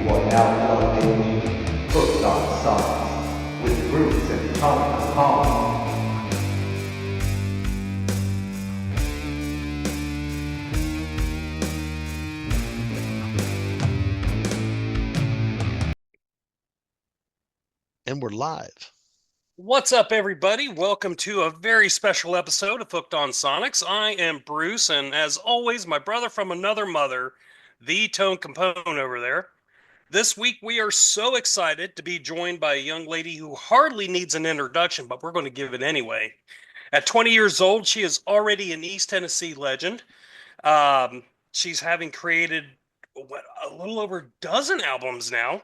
are now plugged into Hooked on Science with Bruce and Tom. And we're live. What's up, everybody? Welcome to a very special episode of Hooked on Sonics. I am Bruce, and as always, my brother from another mother, the Tone Capone over there. This week, we are so excited to be joined by a young lady who hardly needs an introduction, but we're going to give it anyway. At 20 years old, she is already an East Tennessee legend. Um, she's having created a little over a dozen albums now.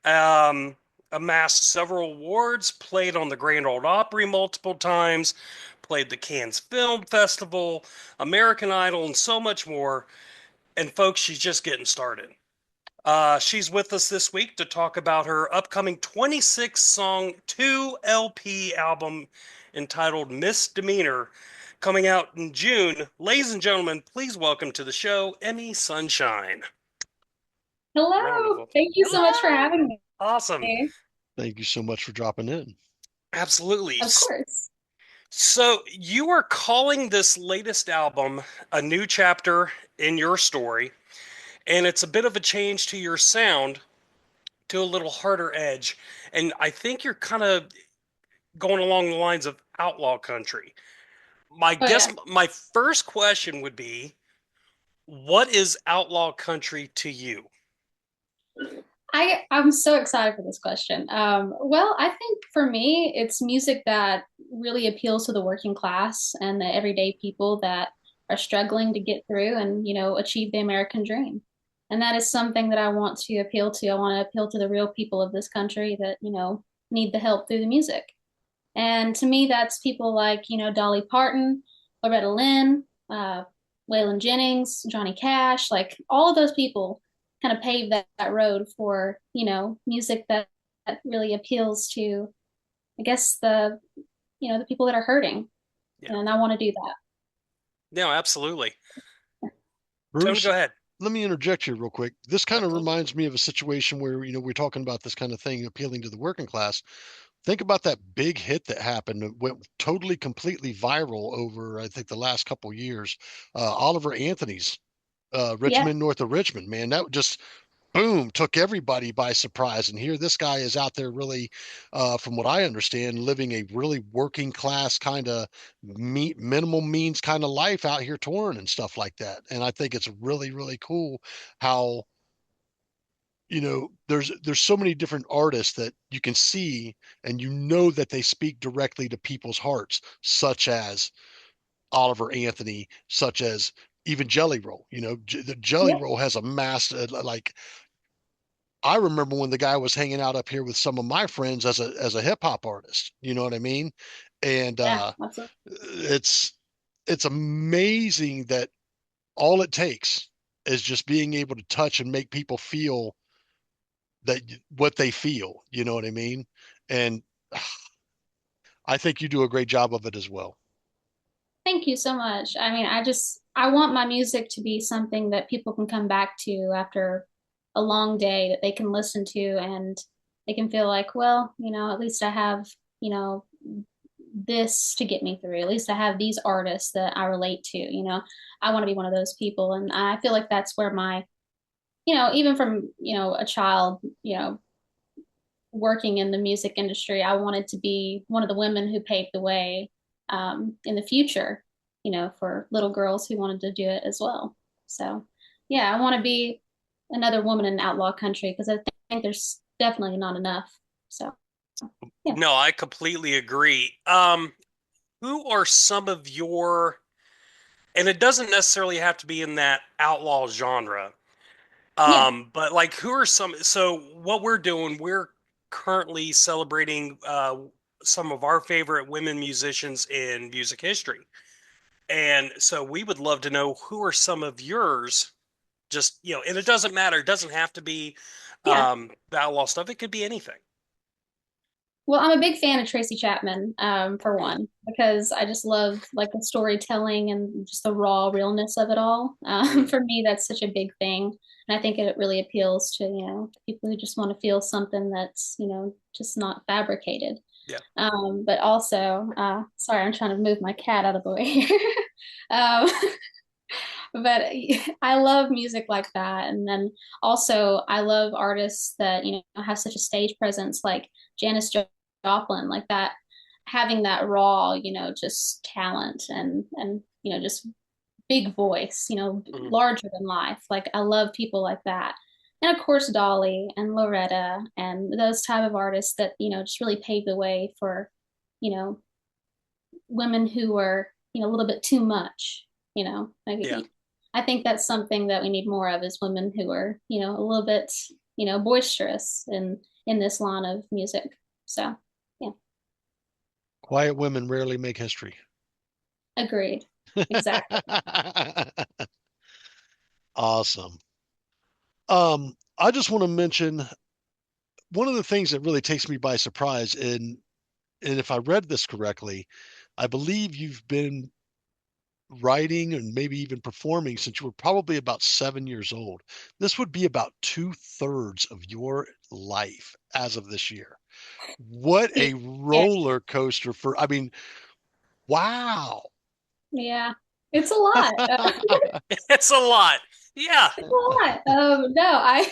Um, Amassed several awards, played on the Grand Ole Opry multiple times, played the Cannes Film Festival, American Idol, and so much more. And folks, she's just getting started. She's with us this week to talk about her upcoming 26 song 2 LP album entitled Miss Demeanor, coming out in June. Ladies and gentlemen, please welcome to the show EmiSunshine. Round of Hello. applause. Thank you so much for Hello. having Awesome. me. Thank you so much for dropping in. Absolutely. Of course. So, you are calling this latest album a new chapter in your story, and it's a bit of a change to your sound, to a little harder edge. And I think you're kind of going along the lines of outlaw country. Oh yeah. My first question would be, what is outlaw country to you? I'm so excited for this question. Well, I think for me, it's music that really appeals to the working class and the everyday people that are struggling to get through and, achieve the American dream. And that is something that I want to appeal to. I want to appeal to the real people of this country that, need the help through the music. And to me, that's people like, Dolly Parton, Loretta Lynn, Waylon Jennings, Johnny Cash, like all of those people kind of paved that road for, music that really appeals to, I guess, the people that are hurting. Yeah. And I want to do that. No, absolutely. Tone, Bruce, go ahead. let me interject here real quick. This kind of Absolutely. reminds me of a situation where, we're talking about this kind of thing appealing to the working class. Think about that big hit that happened, that went totally, completely viral over, I think, the last couple years. Oliver Anthony's Yeah. Richmond, North of Richmond, man, that just boom, took everybody by surprise. And here this guy is out there really, from what I understand, living a really working class kind of minimal means kind of life out here touring and stuff like that. And I think it's really, really cool how, there's so many different artists that you can see and that they speak directly to people's hearts, such as Oliver Anthony, such as even Jelly Roll. The Jelly Yeah. Roll has amassed like I remember when the guy was hanging out up here with some of my friends as a hip hop artist. You know what I mean? And Yeah. Absolutely. it's it's amazing that all it takes is just being able to touch and make people feel that what they feel. You know what I mean? And I think you do a great job of it as well. Thank you so much. I mean, I want my music to be something that people can come back to after a long day that they can listen to and they can feel like, well, at least I have, this to get me through. At least I have these artists that I relate to. I want to be one of those people. And I feel like that's where even from, a child, working in the music industry, I wanted to be one of the women who paved the way in the future, for little girls who wanted to do it as well. So, yeah, I want to be another woman in outlaw country because I think there's definitely not enough. So, yeah. No, I completely agree. Who are some of your, and it doesn't necessarily have to be in that outlaw genre, Yeah. but like who are so what we're doing, we're currently celebrating some of our favorite women musicians in music history. And so we would love to know who are some of yours, just, and it doesn't matter. It doesn't have to be Yeah. the outlaw stuff. It could be anything. Well, I'm a big fan of Tracy Chapman, for one, because I just love like the storytelling and just the raw realness of it all. Mm. For me, that's such a big thing. And I think it really appeals to, people who just want to feel something that's, just not fabricated. Yeah. But also, sorry, I'm trying to move my cat out of the way here. um, but I love music like that. And then also, I love artists that, have such a stage presence, like Janis Joplin, like that, having that raw, just talent and, just big voice, Mhm. larger than life. Like I love people like that. And of course, Dolly and Loretta and those type of artists that, just really paved the way for, you know, women who were, a little bit too much, like Yeah. I think that's something that we need more of is women who are, a little bit, boisterous in this line of music. So, yeah, Quiet women rarely make history. agreed. Exactly. Awesome. I just want to mention one of the things that really takes me by surprise, and if I read this correctly, I believe you've been writing and maybe even performing since you were probably about 7 years old. This would be about 2/3 of your life as of this year. What a Yeah. roller coaster I mean, wow. Yeah. It's a lot. It's a lot. Yeah. It's a lot. No,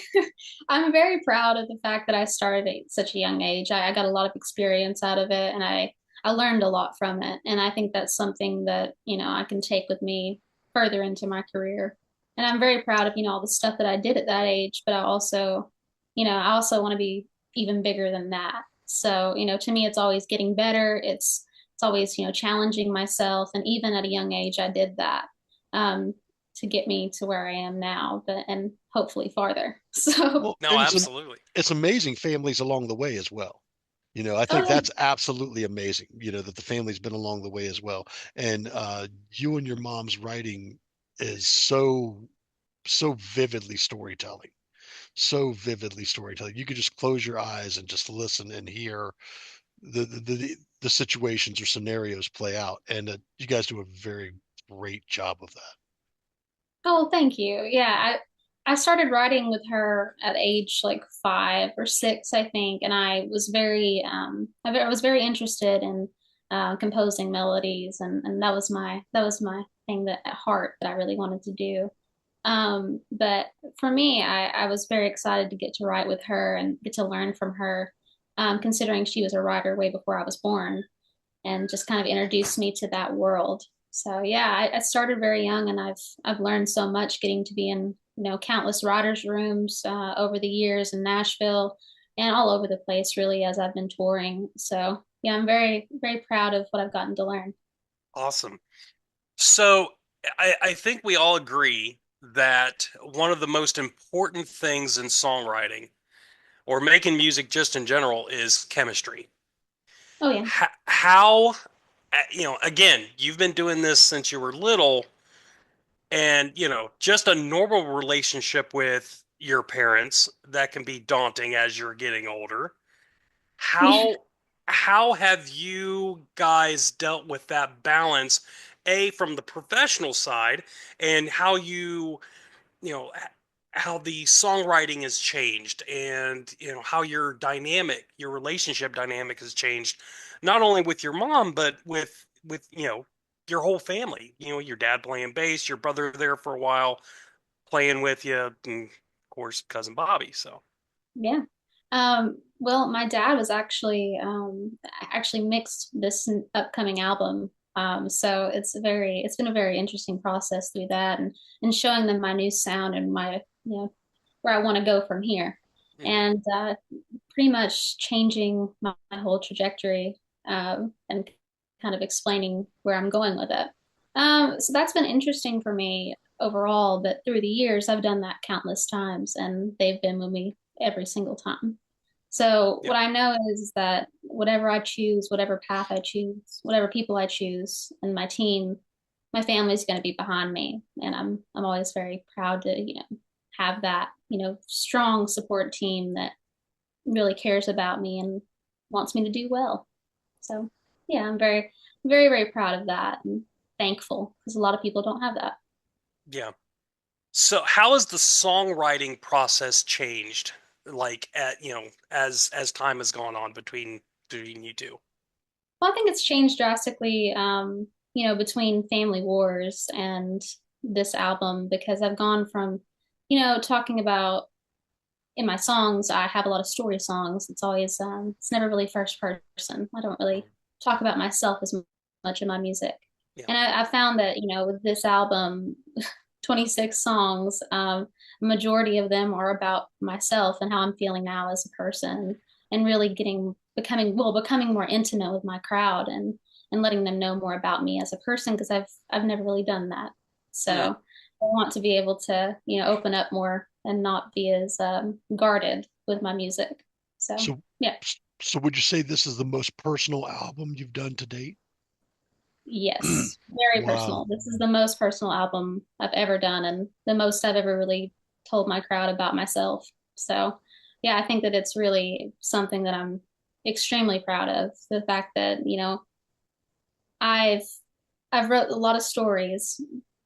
I'm very proud of the fact that I started at such a young age. I got a lot of experience out of it, and I learned a lot from it. And I think that's something that I can take with me further into my career. And I'm very proud of all the stuff that I did at that age. But I also want to be even bigger than that. So to me, it's always getting better. It's always challenging myself, and even at a young age, I did that. Um, to get me to where I am now, but and hopefully farther. So, Well, No, and absolutely. it's amazing families along the way as well. I oh think yeah, that's absolutely amazing, that the family's been along the way as well. And you and your mom's writing is so vividly storytelling. So vividly storytelling. You could just close your eyes and just listen and hear the situations or scenarios play out. And you guys do a very great job of that. oh thank you. Yeah, I started writing with her at age like 5 or 6, I think, and I was very interested in composing melodies, and that was my thing that at heart that I really wanted to do. But for me, I was very excited to get to write with her and get to learn from her, considering she was a writer way before I was born and just kind of introduced me to that world. So yeah, I started very young, and I've learned so much getting to be in countless writers' rooms over the years in Nashville and all over the place really as I've been touring. So yeah, I'm very very proud of what I've gotten to learn. Awesome. So I think we all agree that one of the most important things in songwriting or making music just in general is chemistry. Oh yeah, How, again, you've been doing this since you were little, and, just a normal relationship with your parents that can be daunting as you're getting older. yeah. How how have you guys dealt with that balance, A, from the professional side, and you know, how the songwriting has changed, and how your relationship dynamic has changed, not only with your mom, but with your whole family. Your dad playing bass, your brother there for a while playing with you, and of course cousin Bobby. So Yeah. Well, my dad was actually mixed this upcoming album. So it's been a very interesting process through that and showing them my new sound and my, where I want to go from here. mhm. And pretty much changing my whole trajectory and kind of explaining where I'm going with it. So that's been interesting for me overall, but through the years, I've done that countless times and they've been with me every single time. So Yeah, what I know is that whatever I choose, whatever path I choose, whatever people I choose, and my team, my family's going to be behind me, and I'm always very proud to have that strong support team that really cares about me and wants me to do well. So yeah, I'm very very very proud of that and thankful because a lot of people don't have that. yeah. So how has the songwriting process changed, like as time has gone on between you two? Well, I think it's changed drastically, between Family Wars and this album because I've gone from, talking about in my songs, I have a lot of story songs. It's always, it's never really first person. I don't really talk about myself as much in my music. Yeah. And I found that, with this album, 26 songs, majority of them are about myself and how I'm feeling now as a person and really becoming more intimate with my crowd and letting them know more about me as a person because I've never really done that. So Hmm. I want to be able to, open up more and not be as guarded with my music. So So, yeah, so would you say this is the most personal album you've done to date? yes, very Wow. personal. This is the most personal album I've ever done and the most I've ever really told my crowd about myself. So yeah, I think that it's really something that I'm extremely proud of. The fact that, I've I've wrote a lot of stories,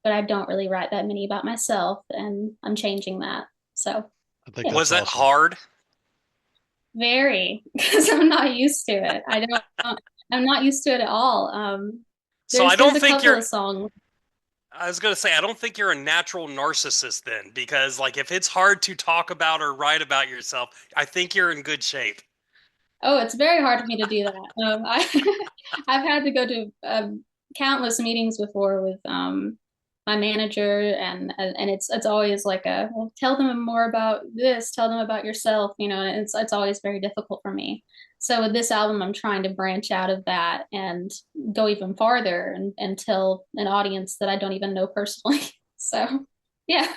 but I don't really write that many about myself, and I'm changing that. So I think yeah, Was that's that awesome. hard? very because I'm not used to it. I'm not used to it at all. So I There's don't a think couple you're. of songs. I was gonna say I don't think you're a natural narcissist then, because like if it's hard to talk about or write about yourself, I think you're in good shape. Oh, it's very hard for me to do that. I've had to go to countless meetings before with my manager, and it's always like well, tell them more about this, tell them about yourself, and it's always very difficult for me. So with this album, I'm trying to branch out of that and go even farther and tell an audience that I don't even know personally. So yeah.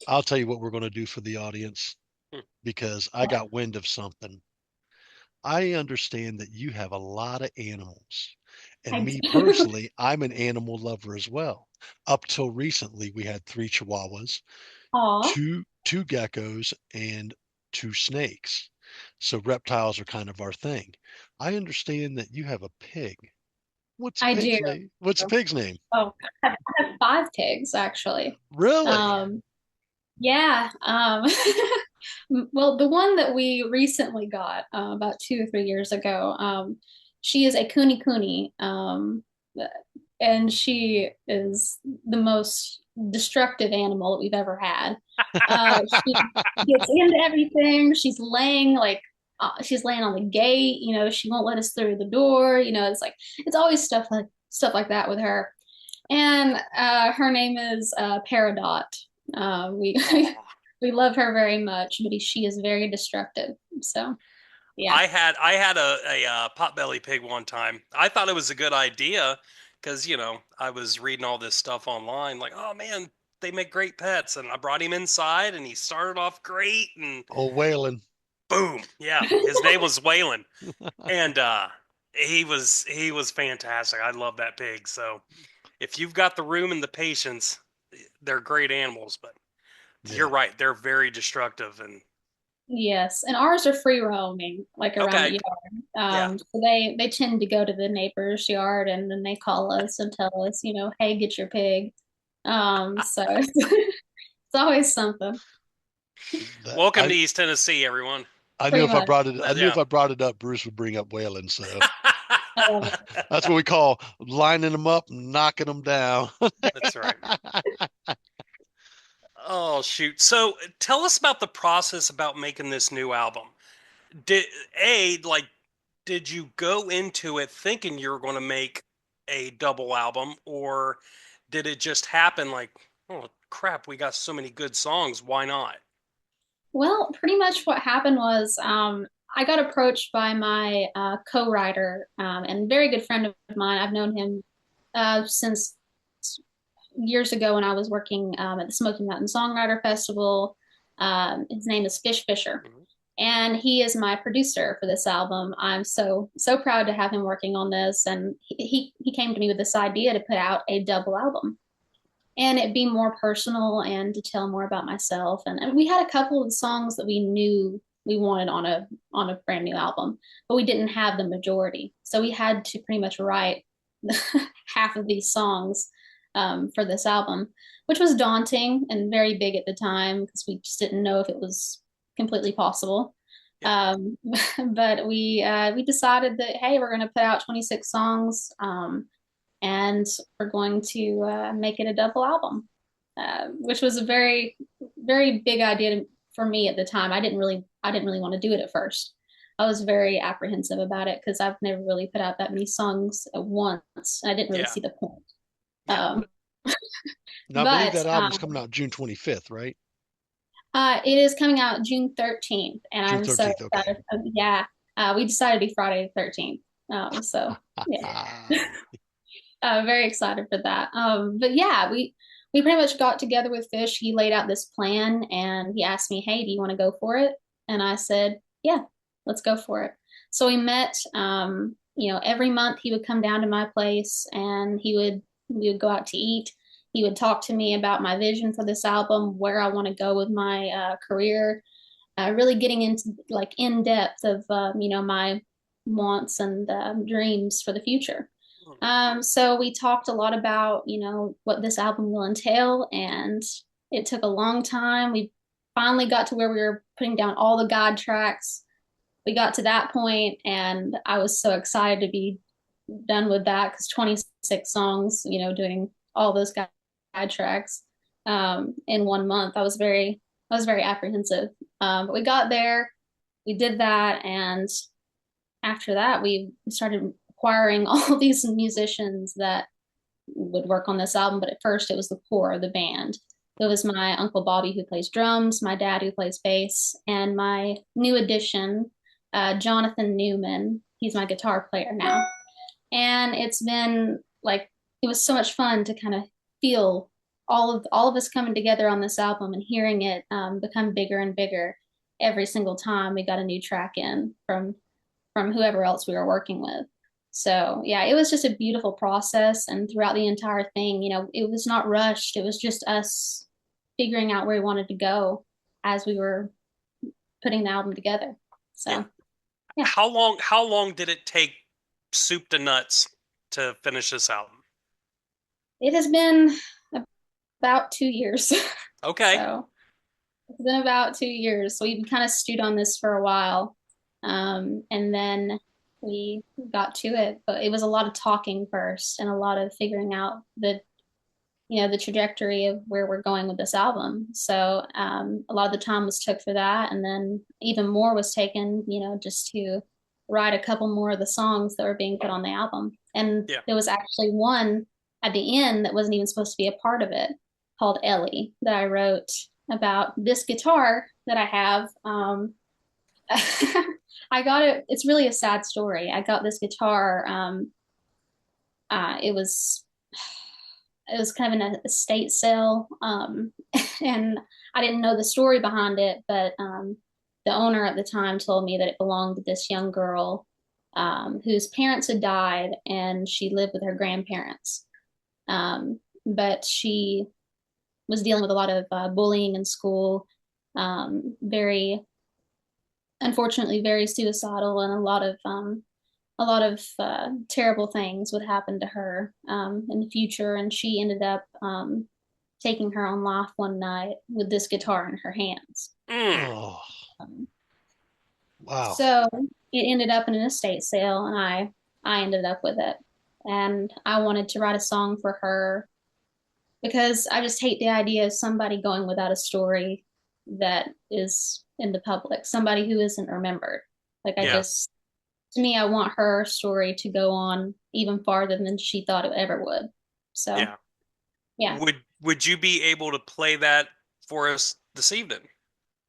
I'll tell you what we're going to do for the audience Hmm. because I got wind of something. I understand that you have a lot of animals. And I me do. personally, I'm an animal lover as well. Up till recently, we had three chihuahuas, Aw, two geckos, and two snakes. So reptiles are kind of our thing. I understand that you have a pig. What's I do. pig's name? What's the pig's name? Oh, I have five pigs actually. Really? Um, yeah. Well, the one that we recently got about 2 or 3 years ago, she is a Kuni Kuni, and she is the most destructive animal that we've ever had. She gets into everything. She's laying on the gate. She won't let us through the door. It's always stuff like that with her. And her name is Peridot. We Aw. we love her very much, but she is very destructive. So yeah. I had a potbelly pig one time. I thought it was a good idea because I was reading all this stuff online, like, oh man, they make great pets, and I brought him inside, and he started off great, and Oh, Waylon. boom, yeah, his name was Waylon, and he was fantastic. I love that pig. So if you've got the room and the patience, they're great animals. But you're Yeah, right, they're very destructive. And Yes, and ours are free roaming, like around the okay, yard. yeah. So they tend to go to the neighbor's yard, and then they call us and tell us, hey, get your pig. So it's always something, that, Welcome to East Tennessee, everyone. I knew pretty if I much. brought it, I But knew yeah. if I brought it up, Bruce would bring up Waylon. So I love it. that's what we call lining them up, and knocking them down. That's right. Oh shoot. So tell us about the process about making this new album. Did A like did you go into it thinking you were going to make a double album, or did it just happen like, oh crap, we got so many good songs, why not? Well, pretty much what happened was I got approached by my co-writer and very good friend of mine. I've known him since years ago when I was working at the Smoky Mountain Songwriter Festival. His name is Fish Fisher, Mhm. and he is my producer for this album. I'm so proud to have him working on this, and he came to me with this idea to put out a double album and it be more personal and to tell more about myself. And we had a couple of songs that we knew we wanted on a brand new album, but we didn't have the majority, so we had to pretty much write half of these songs for this album, which was daunting and very big at the time because we just didn't know if it was completely possible. Yeah. But we decided that, hey, we're going to put out 26 songs, and we're going to make it a double album, which was a very, very big idea for me at the time. I didn't really want to do it at first. I was very apprehensive about it because I've never really put out that many songs at once. I didn't really Yeah. see the point. Yeah. Um, Now, I believe but that album's coming out June 25th, right? it is coming out June 13th, and June I'm so 13th. Okay. excited. Yeah, we decided to be Friday the 13th. So yeah, very excited for that. But yeah, we pretty much got together with Fish. He laid out this plan, and he asked me, "Hey, do you want to go for it?" And I said, "Yeah, let's go for it." So we met. Every month he would come down to my place, and we would go out to eat. He would talk to me about my vision for this album, where I want to go with my career, really getting into like in depth of my wants and dreams for the future. So we talked a lot about what this album will entail, and it took a long time. We finally got to where we were putting down all the God tracks. We got to that point, and I was so excited to be done with that because 26 songs, doing all those God tracks in 1 month. I was very apprehensive. But we got there, we did that, and after that, we started acquiring all these musicians that would work on this album. But at first, it was the core of the band. It was my Uncle Bobby who plays drums, my dad who plays bass, and my new addition, Jonathan Newman. He's my guitar player now. And it's been like, it was so much fun to kind of feel all of us coming together on this album and hearing it become bigger and bigger every single time we got a new track in from whoever else we were working with. So yeah, it was just a beautiful process, and throughout the entire thing, it was not rushed. It was just us figuring out where we wanted to go as we were putting the album together. So Yeah. yeah. How long did it take soup to nuts to finish this album? It has been about 2 years. Okay. So it's been about 2 years. So we've kind of stewed on this for a while. And then we got to it. But it was a lot of talking first and a lot of figuring out the trajectory of where we're going with this album. So a lot of the time was took for that. And then even more was taken, just to write a couple more of the songs that were being put on the album. And Yeah. there was actually one at the end that wasn't even supposed to be a part of it, called Ellie, that I wrote about this guitar that I have. I got it. It's really a sad story. I got this guitar. It was kind of an estate sale, and I didn't know the story behind it, but the owner at the time told me that it belonged to this young girl whose parents had died, and she lived with her grandparents. But she was dealing with a lot of bullying in school, very unfortunately very suicidal, and a lot of terrible things would happen to her in the future. And she ended up taking her own life one night with this guitar in her hands. Oh, Um, wow. so it ended up in an estate sale, and I ended up with it. And I wanted to write a song for her because I just hate the idea of somebody going without a story that is in the public, somebody who isn't remembered. Like Yeah. to me, I want her story to go on even farther than she thought it ever would. So Yeah. yeah, Would you be able to play that for us this evening?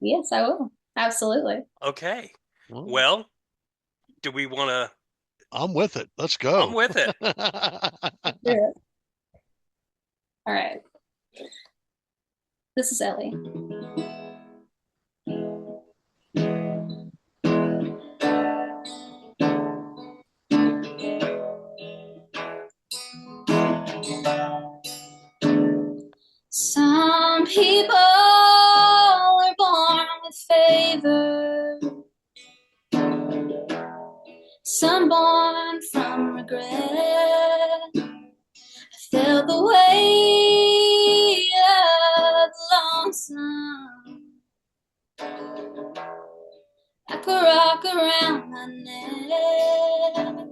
yes, I will. Absolutely. Okay. Well, Well, do we want to? I'm with it. Let's I'm go. with it. Yeah. All right. This is Ellie. Some people are born with favor, some born from regret. I felt the way way of lonesome. Like a rock around my neck.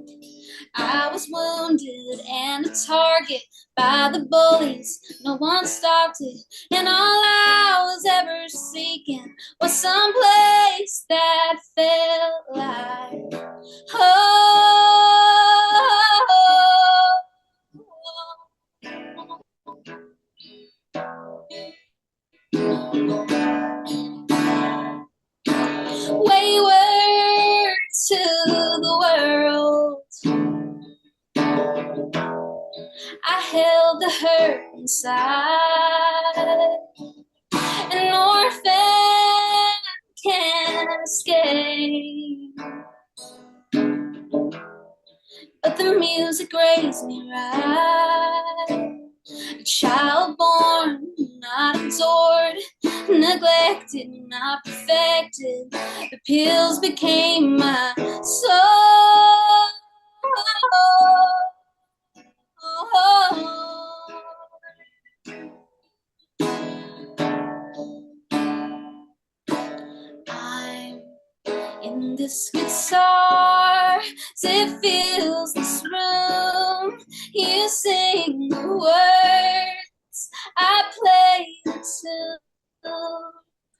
I was wounded and a target by the bullies. No one stopped it, and all I was ever seeking was some place that felt like wayward to the world. I held the hurt inside. An orphan can't escape, but the music raised me right. A child born, not adored, neglected, not perfected. The pills became my soul. I'm in this guitar, it fills this room. You sing the words, I play the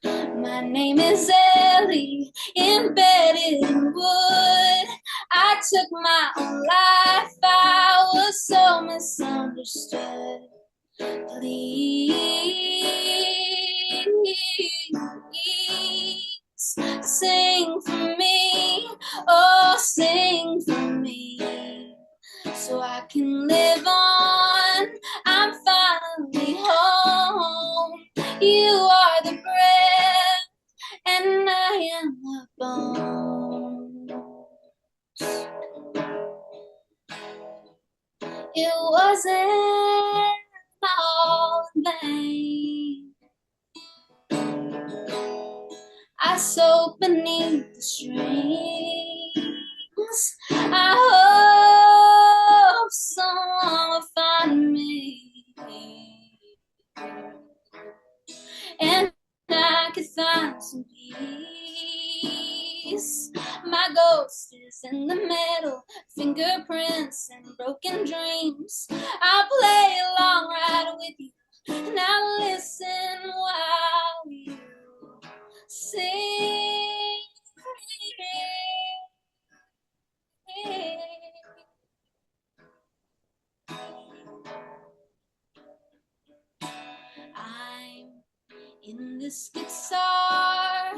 tune. My name is Ellie, embedded in wood. I took my own life, I was so misunderstood. Please sing for me, oh sing for me, so I can live on. I'm finally home. You are the breath and I am the bone. It wasn't all in vain. I soak beneath the strings. I hope someone will find me, and I could find some peace. My ghost is in the middle, fingerprints and broken dreams. I'll play along right with you, and I'll listen while you sing. I'm in this guitar,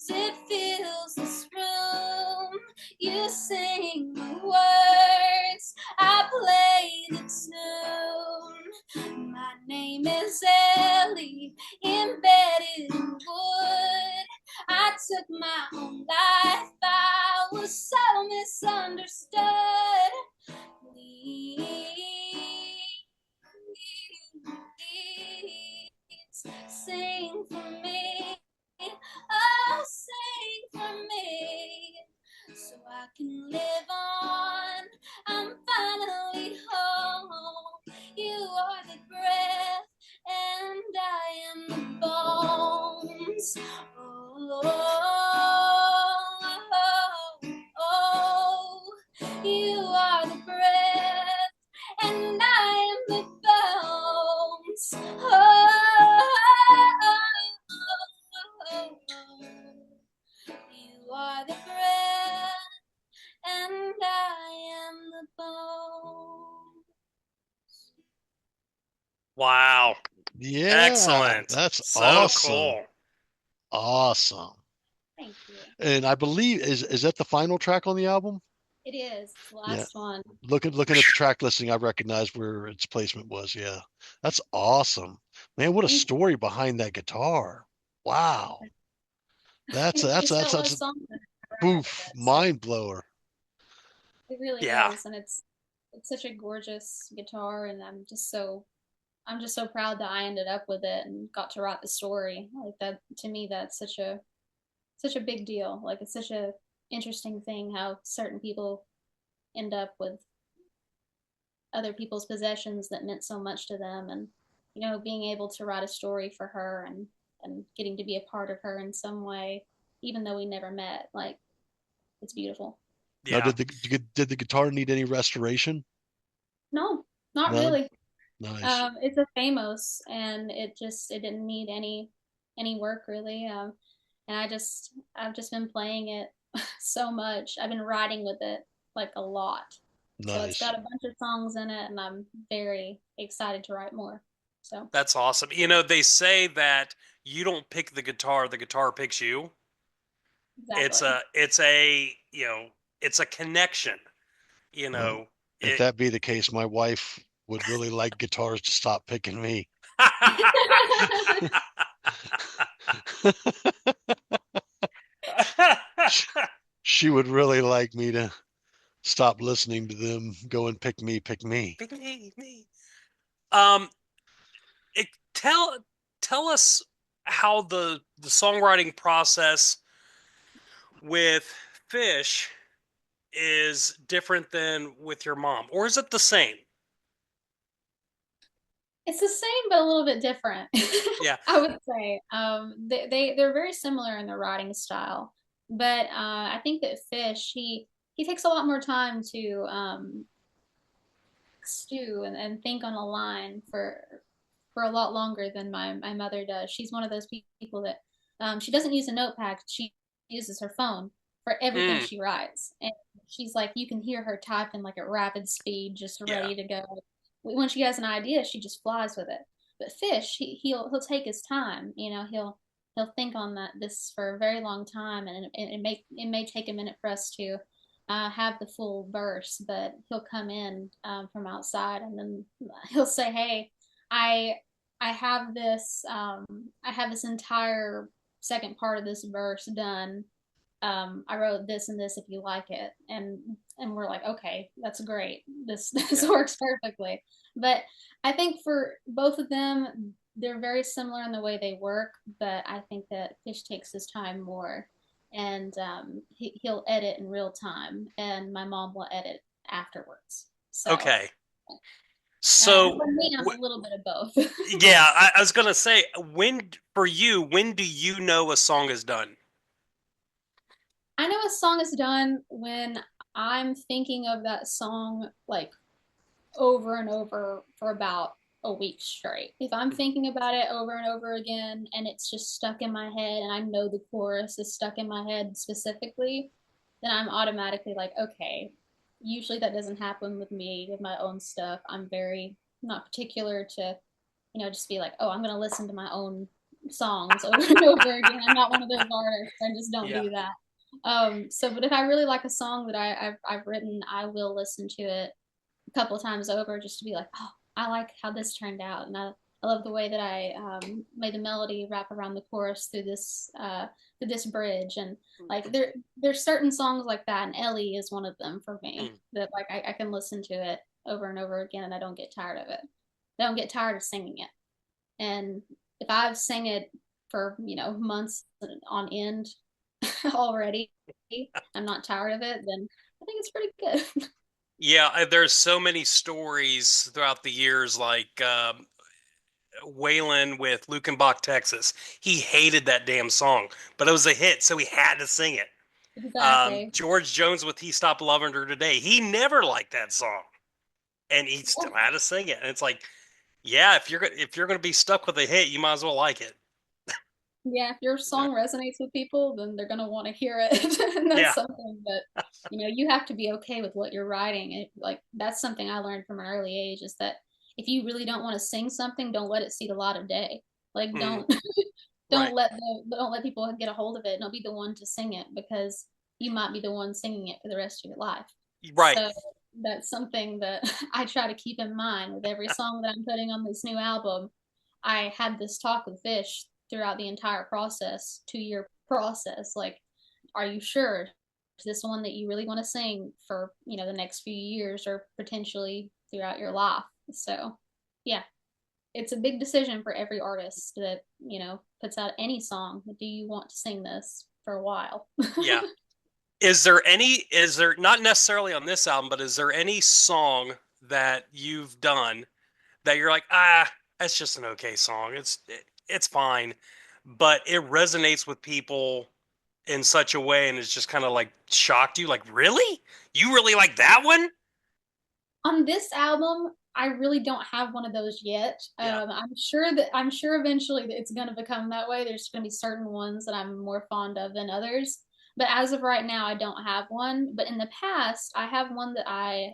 it fills this room. You sing the words, I play the tune. My name is Ellie, embedded in wood. I took my own life, I was so misunderstood. Please sing for me, oh sing for me, so I can live on. I'm finally home. You are the breath and I am the bones. Oh, oh, oh, you are the breath and I am the bones. Oh, you are the breath and I am the bones. Wow. Yeah, Excellent. that's So awesome. cool. Awesome. Thank you. And I believe is that the final track on the album? It is the last one. Looking at the track listing, I recognized where its placement was. Yeah, that's awesome, man. What a Thank story behind that guitar! Wow, that's It's that last song that I wrote boof, with it, so mind blower. it really Yeah. is, and it's such a gorgeous guitar, and I'm just so proud that I ended up with it and got to write the story. Like that to me, that's such a big deal. Like it's such a interesting thing how certain people end up with other people's possessions that meant so much to them, and being able to write a story for her, and getting to be a part of her in some way, even though we never met. Like, it's beautiful. Now, Yeah. did the guitar need any restoration? No, not None. really. Nice. It's a Famous, and it didn't need any work really. And I've just been playing it so much. I've been writing with it like a lot. So it's Nice. got a bunch of songs in it, and I'm very excited to write more. So That's awesome. They say that you don't pick the guitar picks you. exactly. It's a connection, you Well, know. if It that be the case, my wife would really like guitars to stop picking me. She would really like me to stop listening to them go and pick me, pick me. Pick me. Um, it, tell tell us how the songwriting process with Fish is different than with your mom, or is it the same? It's the same, but a little bit different. Yeah. I would say. They're very similar in their writing style, but I think that Fish he takes a lot more time to stew and think on a line for a lot longer than my mother does. She's one of those people that she doesn't use a notepad. She uses her phone for everything Mm, she writes, and she's like, you can hear her typing like at rapid speed, just yeah. ready to go. When she has an idea, she just flies with it. But Fish, he'll take his time. He'll think on this for a very long time, and it may take a minute for us to have the full verse, but he'll come in from outside, and then he'll say, "Hey, I I have this entire second part of this verse done. I wrote this and this if you like it." And we're like, okay, that's great. This Yeah. works perfectly. But I think for both of them, they're very similar in the way they work, but I think that Fish takes his time more, and he'll edit in real time, and my mom will edit afterwards. So Okay. So, for me, I'm w- a little bit of both. yeah, I was gonna say, when do you know a song is done? I know a song is done when I'm thinking of that song like over and over for about a week straight. If I'm thinking about it over and over again and it's just stuck in my head and I know the chorus is stuck in my head specifically, then I'm automatically like, okay. Usually that doesn't happen with me with my own stuff. I'm very not particular to, just be like, oh, I'm going to listen to my own songs over and over again. I'm not one of those artists. I just don't Yeah. do that. But if I really like a song that I've written, I will listen to it a couple of times over just to be like, oh, I like how this turned out, and I love the way that I made the melody wrap around the chorus through this bridge, and like there's certain songs like that, and Ellie is one of them for me Mm. that like I can listen to it over and over again, and I don't get tired of it. I don't get tired of singing it, and if I've sang it for months on end already, I'm not tired of it, then I think it's pretty good. Yeah, there's so many stories throughout the years, like Waylon with Lukenbach, Texas. He hated that damn song, but it was a hit, so he had to sing it. Exactly. George Jones with "He Stopped Loving Her Today." He never liked that song, and he still had to sing it. And it's like, yeah, if you're gonna be stuck with a hit, you might as well like it. Yeah, if your Yeah, song resonates with people, then they're gonna want to hear it. And that's yeah, something that, you have to be okay with what you're writing. Like that's something I learned from an early age is that if you really don't want to sing something, don't let it see the light of day. Like mm, don't right, don't let people get a hold of it. Don't be the one to sing it because you might be the one singing it for the rest of your life. right. So that's something that I try to keep in mind with every song that I'm putting on this new album. I had this talk with Fish throughout the entire process, 2 year process. Like, are you sure? Is this one that you really want to sing for, the next few years or potentially throughout your life? So, yeah, it's a big decision for every artist that, puts out any song. Do you want to sing this for a while? Yeah. Is there not necessarily on this album, but is there any song that you've done that you're like, that's just an okay song. It's fine, but it resonates with people in such a way, and it's just kind of like shocked you. Like, really? You really like that one? On this album, I really don't have one of those yet. Yeah. I'm sure eventually that it's going to become that way. There's going to be certain ones that I'm more fond of than others. But as of right now, I don't have one. But in the past, I have one that I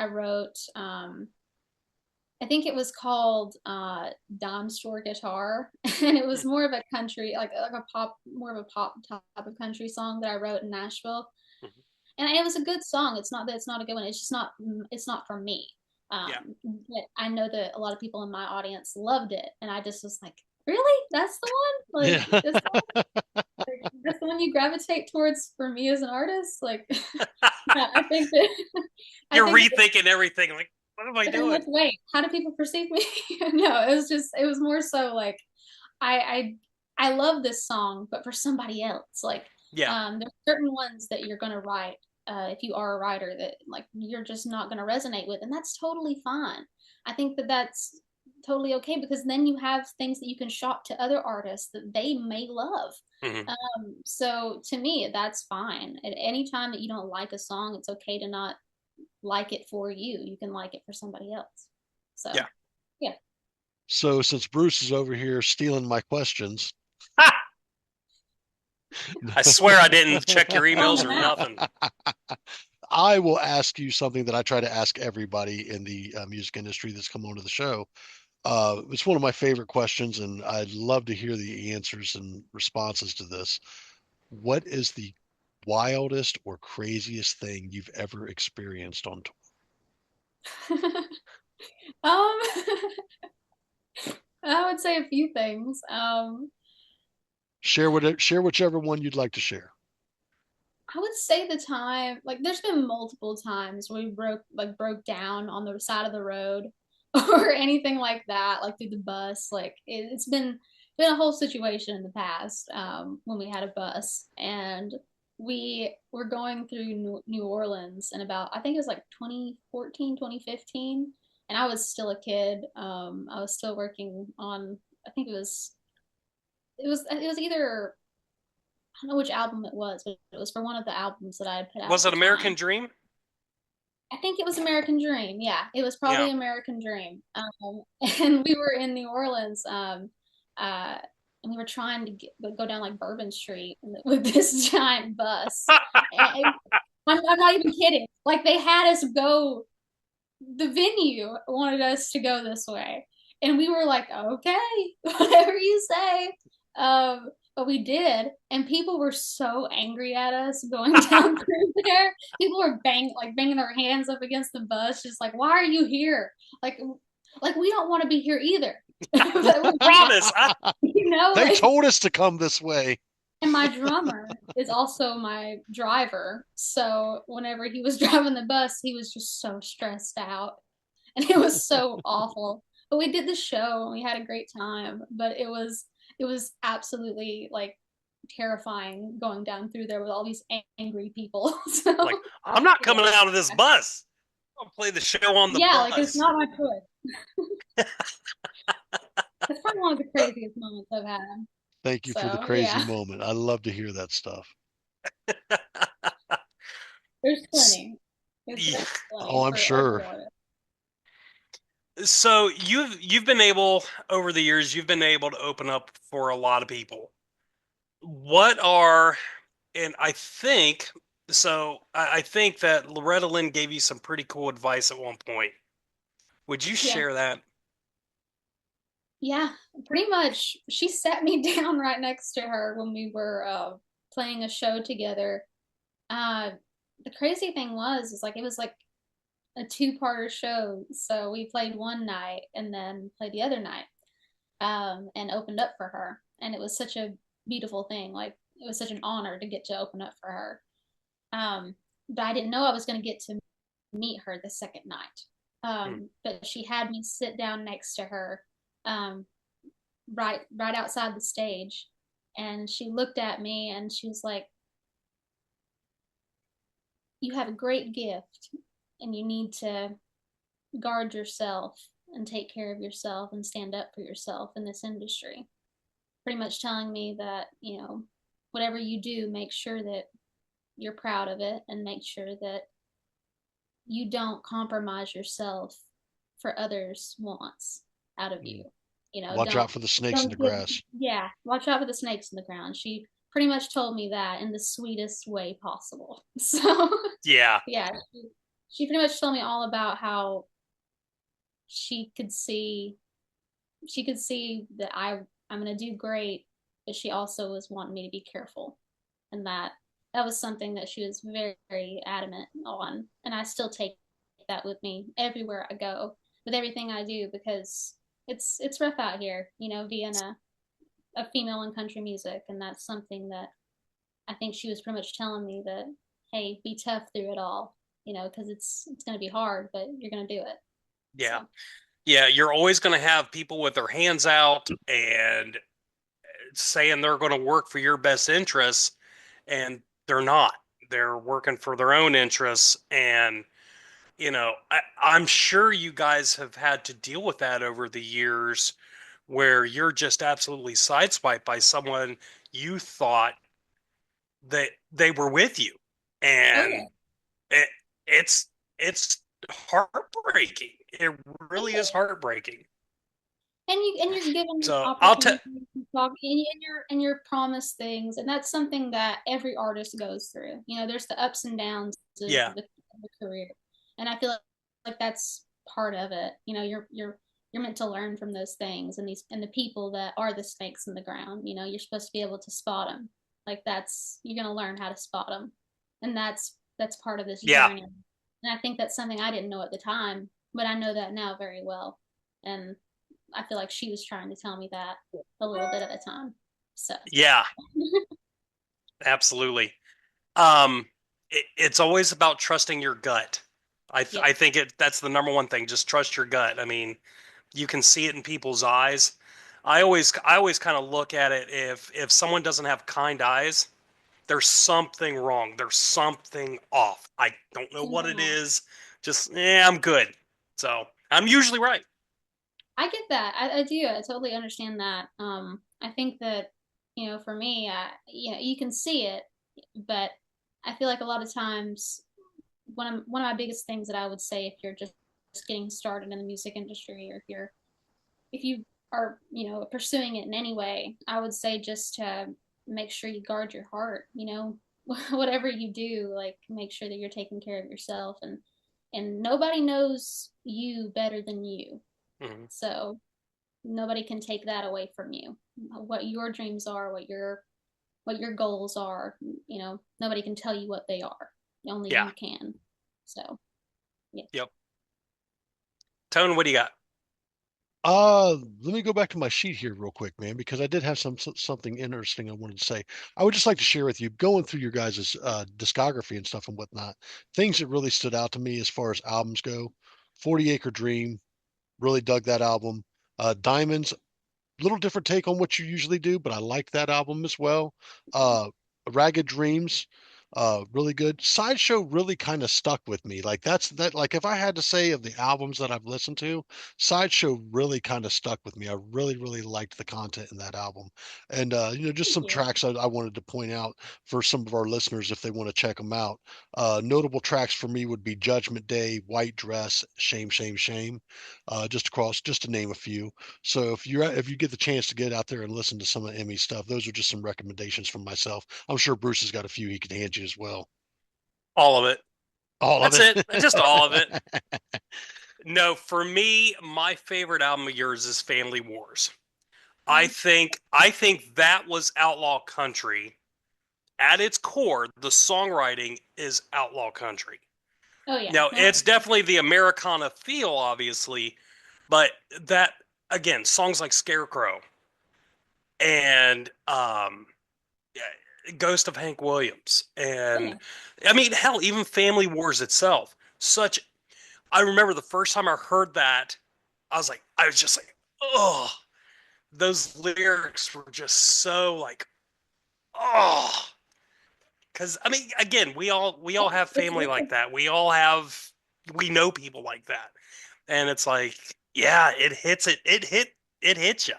wrote. I think it was called Dime Store Guitar, and it was more of a country, like a pop, more of a pop type of country song that I wrote in Nashville. Mhm. And it was a good song. It's not that it's not a good one. It's just not. It's not for me. Yeah. But I know that a lot of people in my audience loved it, and I just was like, really? That's the one? Like Yeah. that's the one you gravitate towards for me as an artist? Like, yeah, I think that I You're think rethinking everything. Like, what am I and doing? like, wait, how do people perceive me? No, it was more so like I love this song, but for somebody else, like Yeah. there's certain ones that you're gonna write, if you are a writer, that like you're just not gonna resonate with, and that's totally fine. I think that that's totally okay because then you have things that you can shop to other artists that they may love. Hmm. So to me, that's fine. At any time that you don't like a song, it's okay to not like it for you. You can like it for somebody else. So, Yeah. yeah. So since Bruce is over here stealing my questions, I swear I didn't check your On emails the or map. nothing. I will ask you something that I try to ask everybody in the music industry that's come onto the show. It's one of my favorite questions, and I'd love to hear the answers and responses to this. What is the wildest or craziest thing you've ever experienced on tour? um, I would say a few things. Share whichever one you'd like to share. I would say the time, like, there's been multiple times where we broke down on the side of the road or anything like that, like through the bus. Like, it's been a whole situation in the past, when we had a bus and we were going through New Orleans and about, I think it was like 2014, 2015, and I was still a kid. I was still working on, I think it was either, I don't know which album it was, but it was for one of the albums that I had put out Was at it the American time. Dream? I think it was American Dream. Yeah, it was Yeah. probably American Dream. And we were in New Orleans, uh, and we were trying to go down like Bourbon Street with this giant bus. And I'm not even kidding. Like they had us go. The venue wanted us to go this way, and we were like, okay, whatever you say. But we did, and people were so angry at us going down through there. People were banging their hands up against the bus, just like, why are you here? Like, like we don't want to be here either. But Promise. you know, They like, told us to come this way. and my drummer is also my driver. So whenever he was driving the bus, he was just so stressed out. And it was so awful. But we did the show and we had a great time. But it was absolutely like terrifying going down through there with all these angry people. So Like, I'm not coming yeah. out of this bus. I'll play the show on the Yeah, bus. like it's not my choice. It's probably one of the craziest moments I've had. Thank you for the So crazy yeah, moment. I love to hear that stuff. there's plenty. Yeah. There's plenty Oh, I'm for every sure. artist. So you've been able over the years, you've been able to open up for a lot of people. What are, and I think so, I think that Loretta Lynn gave you some pretty cool advice at one point. Would you Yeah. share that? Yeah, pretty much. She sat me down right next to her when we were playing a show together. Uh, the crazy thing was, is like it was like a two-parter show. So we played one night and then played the other night, and opened up for her. And it was such a beautiful thing. Like it was such an honor to get to open up for her. But I didn't know I was going to get to meet her the second night. Hmm. But she had me sit down next to her, um, right outside the stage, and she looked at me and she was like, "You have a great gift, and you need to guard yourself and take care of yourself and stand up for yourself in this industry. Pretty much telling me that, whatever you do, make sure that you're proud of it and make sure that you don't compromise yourself for others' wants out of Mm. you. Watch out for the snakes in the Don't give, grass. yeah, watch out for the snakes in the ground. She pretty much told me that in the sweetest way possible. So, Yeah. yeah, she pretty much told me all about how she could see she could see that I'm going to do great, but she also was wanting me to be careful, and that was something that she was very, very adamant on, and I still take that with me everywhere I go with everything I do because it's rough out here, being a female in country music, and that's something that I think she was pretty much telling me that, hey, be tough through it all, because it's going to be hard, but you're going to do it. Yeah. So Yeah. You're always going to have people with their hands out and saying they're going to work for your best interests, and they're not. They're working for their own interests. And, I'm sure you guys have had to deal with that over the years where you're just absolutely sideswiped by someone you thought that they were with you. oh yeah, And it, it's heartbreaking. It it really is is. heartbreaking. And you're given So I'll tell. opportunities to talk, and you're promised things, and that's something that every artist goes through. There's the ups and downs Yeah. of the career, and I feel like that's part of it. You're meant to learn from those things, and the people that are the snakes in the ground. You're supposed to be able to spot them. Like that's you're gonna learn how to spot them, and that's part of this Yeah. journey. And I think that's something I didn't know at the time, but I know that now very well. And I feel like she was trying to tell me that a little bit at a time. So Yeah. Absolutely. It's always about trusting your gut. yeah, I think that's the number one thing. Just trust your gut. I mean, you can see it in people's eyes. I always kind of look at it, if someone doesn't have kind eyes, there's something wrong. There's something off. I don't know what something it off. is. Just I'm good. So I'm usually right. I get that. I do. I totally understand that. I think that for me, you can see it, but I feel like a lot of times one of my biggest things that I would say if you're just getting started in the music industry, or if you are pursuing it in any way, I would say just to make sure you guard your heart. Whatever you do, like make sure that you're taking care of yourself, and nobody knows you better than you. Mhm. So nobody can take that away from you. What your dreams are, what your goals are, nobody can tell you what they are. Only Yeah. you can. So yeah. Yep. Tone, what do you got? Let me go back to my sheet here real quick, man, because I did have something interesting I wanted to say. I would just like to share with you, going through your guys' discography and stuff and whatnot, things that really stood out to me as far as albums go. 40 Acre Dream, really dug that album. Diamonds, little different take on what you usually do, but I like that album as well. Uh, Ragged Dreams, really good. Sideshow really kind of stuck with me. Like that's that. Like if I had to say of the albums that I've listened to, Sideshow really kind of stuck with me. I really, really liked the content in that album, and just Thank some you. tracks I wanted to point out for some of our listeners if they want to check them out. Notable tracks for me would be Judgment Day, White Dress, Shame, Shame, Shame, just to name a few. So if you get the chance to get out there and listen to some of Emmy's stuff, those are just some recommendations from myself. I'm sure Bruce has got a few he can hand you as well. All of it. All of That's it. it. Just all of it. No, for me, my favorite album of yours is Family Wars. I Okay. think I think that was outlaw country. At its core, the songwriting is outlaw country. Oh yeah. Now, No, it's definitely the Americana feel, obviously, but that again, songs like Scarecrow and Ghost of Hank Williams, oh and yeah. I mean, hell, even Family Wars itself. Such, I remember the first time I heard that, I was just like, oh, those lyrics were just so like, oh, because I mean, again, we all Yeah. have It's family like real. that. We know people like that. And it's like, yeah, it hits you.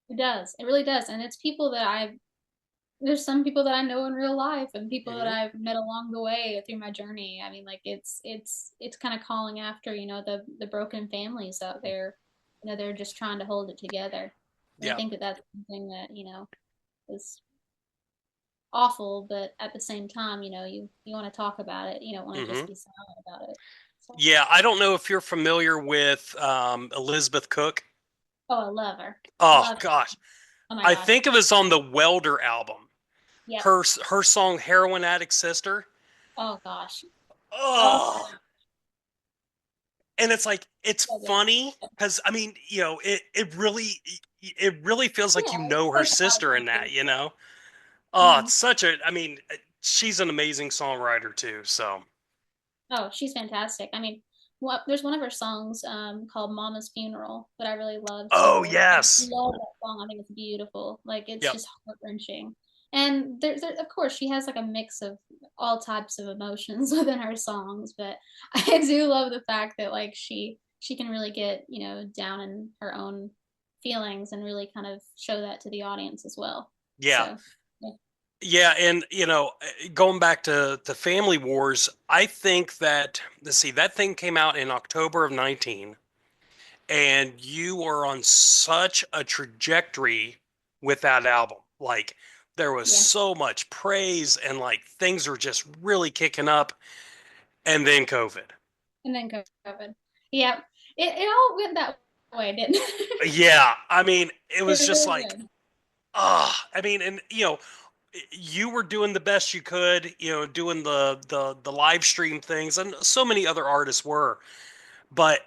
It does. It really does. And it's people that there's some people that I know in real life and people that Hmm. I've met along the way through my journey. I mean, like it's kind of calling after, the broken families out there. They're just trying to hold it together. And I Yeah. think that that's something that, is awful, but at the same time, you want to talk about it. You don't want to Hmm. just be silent about it. So, Yeah, I don't know if you're familiar with Elizabeth Cook. oh, I love her. Oh Love her. gosh, Oh my I gosh. think it was on the Welder album. Yep. Her song "Heroin Addict Sister." Oh gosh. Oh, Oh, and it's like it's so good. funny because I mean, it really feels like Yeah, you it's know her so sister in powerful. that, you know. Oh, Mhm. it's such a. I mean, she's an amazing songwriter too. So, Oh, she's fantastic. I mean, there's one of her songs called Mama's Funeral that I really love oh too. I yes, love that song. I think it's beautiful. Like it's yep, just heart-wrenching. And of course, she has like a mix of all types of emotions within her songs, but I do love the fact that like she can really get, down in her own feelings and really kind of show that to the audience as well. yeah. So, yeah. Yeah, and going back to the Family Wars, I think that let's see, that thing came out in October of 19, and you are on such a trajectory with that album. Like there was Yeah. so much praise and like things are just really kicking up, and then COVID. And then COVID. Yeah. It all went that way, didn't it? Yeah, I mean, it It was just really like, did. I mean, and you were doing the best you could, doing the live stream things, and so many other artists were. But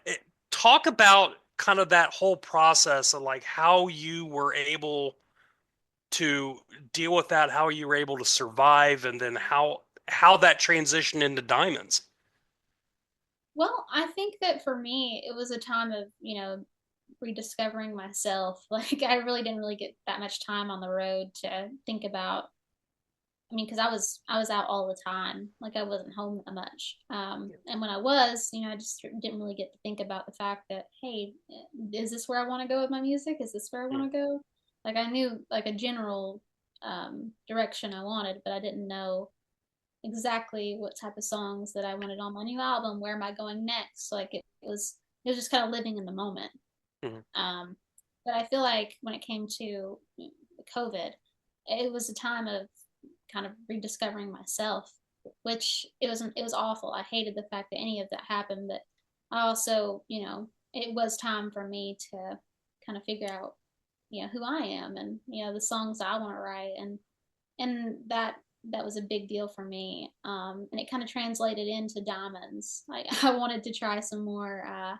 talk about kind of that whole process of like how you were able to deal with that, how you were able to survive, and then how that transitioned into Diamonds. Well, I think that for me, it was a time of, rediscovering myself. Like I really didn't really get that much time on the road to think about. I mean, because I was out all the time. Like I wasn't home that much. And when I was, I just didn't really get to think about the fact that, hey, is this where I want to go with my music? Is this where I want to go? Like I knew like a general direction I wanted, but I didn't know exactly what type of songs that I wanted on my new album. Where am I going next? Like it was just kind of living in the moment. Mhm. Um, but I feel like when it came to COVID, it was a time of kind of rediscovering myself, which it was awful. I hated the fact that any of that happened, but I also, it was time for me to kind of figure out, who I am and the songs I want to write and that was a big deal for me. And it kind of translated into Diamonds. Like I wanted to try some more,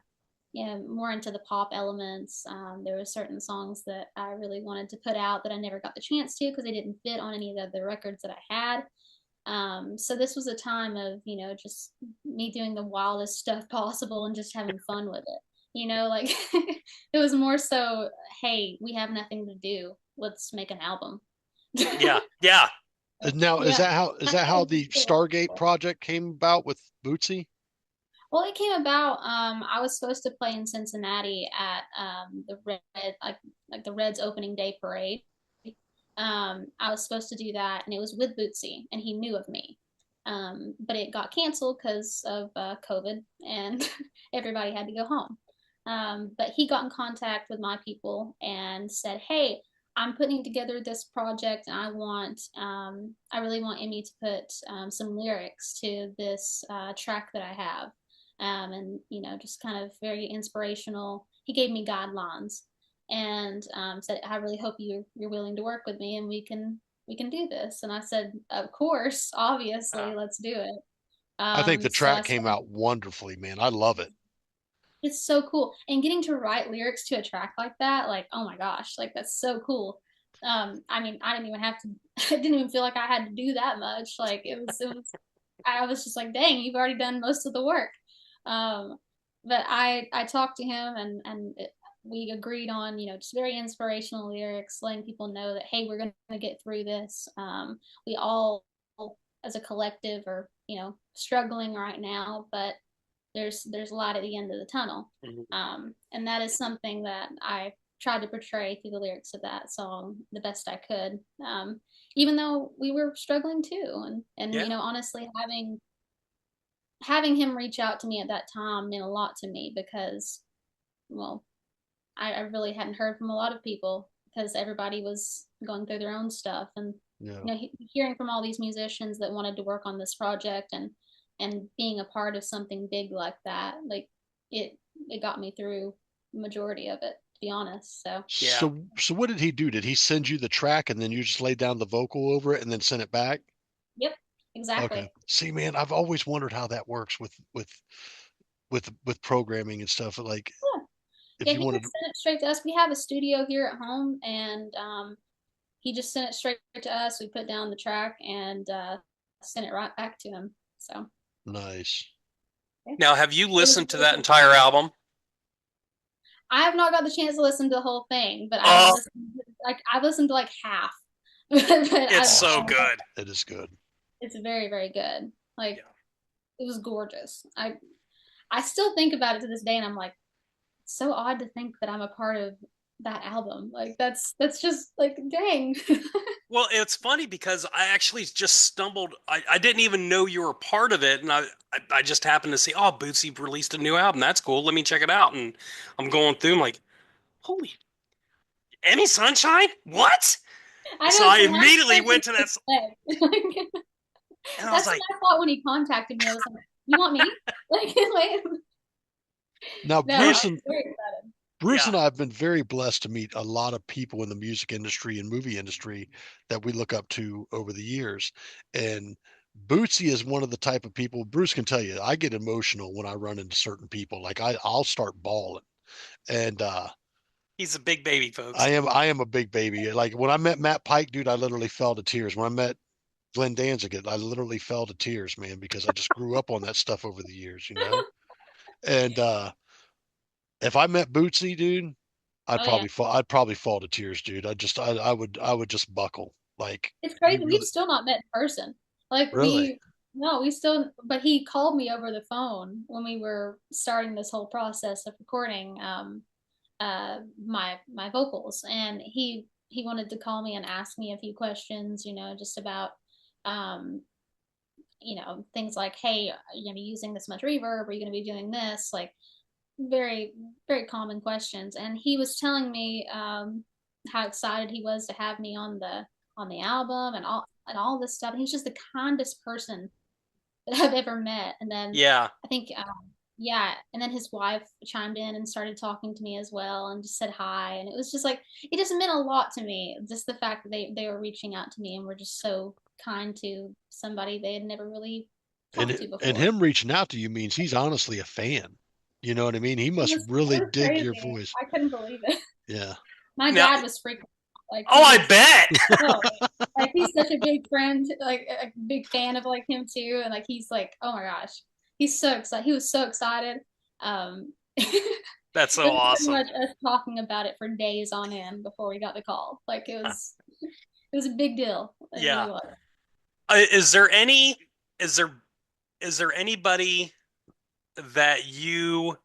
more into the pop elements. There were certain songs that I really wanted to put out that I never got the chance to because they didn't fit on any of the records that I had. So this was a time of, just me doing the wildest stuff possible and just having fun with it. Like it was more so, hey, we have nothing to do. Let's make an album. Yeah, yeah. Now, Yeah. is that how the Stargate project came about with Bootsy? Well, it came about. I was supposed to play in Cincinnati at the like the Reds opening day parade. I was supposed to do that, and it was with Bootsy, and he knew of me. But it got canceled because of COVID, and everybody had to go home. But he got in contact with my people and said, "Hey, I'm putting together this project, and I really want Emmy to put some lyrics to this track that I have." And just kind of very inspirational. He gave me guidelines and said, "I really hope you're willing to work with me, and we can do this." And I said, "Of course, Uh, obviously, let's do it." I think the So I track said, came out wonderfully, man. I love it. it's so cool, and getting to write lyrics to a track like that, like oh my gosh, like that's so cool. I mean, I didn't even have to. I didn't even feel like I had to do that much. Like it was. I was just like, dang, you've already done most of the work. Um, but I talked to him and we agreed on just very inspirational lyrics, letting people know that hey, we're gonna get through this. We all as a collective are struggling right now, but there's light at the end of the tunnel. And that is something that I tried to portray through the lyrics of that song the best I could. Even though we were struggling too. And Yeah. you know, honestly, having him reach out to me at that time meant a lot to me because, well, I really hadn't heard from a lot of people because everybody was going through their own stuff. And Yeah. you know, hearing from all these musicians that wanted to work on this project and being a part of something big like that, like it got me through the majority of it, to be honest. So Yeah. So what did he do? Did he send you the track and then you just laid down the vocal over it and then send it back? yep, exactly. Okay. See, man, I've always wondered how that works with programming and stuff. Like, Yeah. if Yeah, you he wanted just sent it straight to us. We have a studio here at home, and he just sent it straight to us. We put down the track and sent it right back to him. So nice. Now, have you it was listened to really that cool. entire album? I have not got the chance to listen to the whole thing, but Oh, I've listened to like half. but it's so Awesome. good. It is good. It's very, very good. Like Yeah. it was gorgeous. I still think about it to this day, and I'm like, it's so odd to think that I'm a part of that album. Like that's just like dang. Well, it's funny because I actually just stumbled. I didn't even know you were part of it, and I just happened to see, oh, Bootsy released a new album. That's cool. Let me check it out. And I'm going through. I'm like, holy, EmiSunshine? What? I So know I it's the last immediately person went to to that, say. and I was That's what like, I thought when he contacted me. I was like, "You want me?" Like, Now, no, I was Bruce very excited. Bruce yeah, and I have been very blessed to meet a lot of people in the music industry and movie industry that we look up to over the years. And Bootsy is one of the type of people, Bruce can tell you, I get emotional when I run into certain people. Like I'll start bawling. And he's a big baby, I folks. am I am a big baby. Like when I met Matt Pike, dude, I literally fell to tears. When I met Glenn Danzig, I literally fell to tears, man, because I just grew up on that stuff over the years, you know? And if I met Bootsy, dude, Oh yeah, I'd probably fall to tears, dude. I would just buckle. Like it's he crazy. We've really still not met in person. Like really. we still, but he called me over the phone when we were starting this whole process of recording my vocals, and he wanted to call me and ask me a few questions, you know, just about um you know, things like, hey, are you gonna be using this much reverb? Are you gonna be doing this? Like very, very common questions. And he was telling me how excited he was to have me on the album and all this stuff. And he's just the kindest person that I've ever met. And then Yeah, I think yeah, and then his wife chimed in and started talking to me as well and just said hi. And it was just like it just meant a lot to me. Just the fact that they were reaching out to me and were just so kind to somebody they had never really talked to And before. him reaching out to you means he's honestly a fan. You know what I mean? He must It really was dig your crazy. voice. I couldn't believe it. Yeah. My now, dad was freaking out. Like oh, he I was bet. oh, like he's such a big friend, like a big fan of like him too, and like he's like, oh my gosh, he's so excited. He was so excited. It That's so was pretty awesome. much us talking about it for days on end before we got the call. Like it was a big deal. It Yeah. really was. Is there any? Is there? Is there anybody that you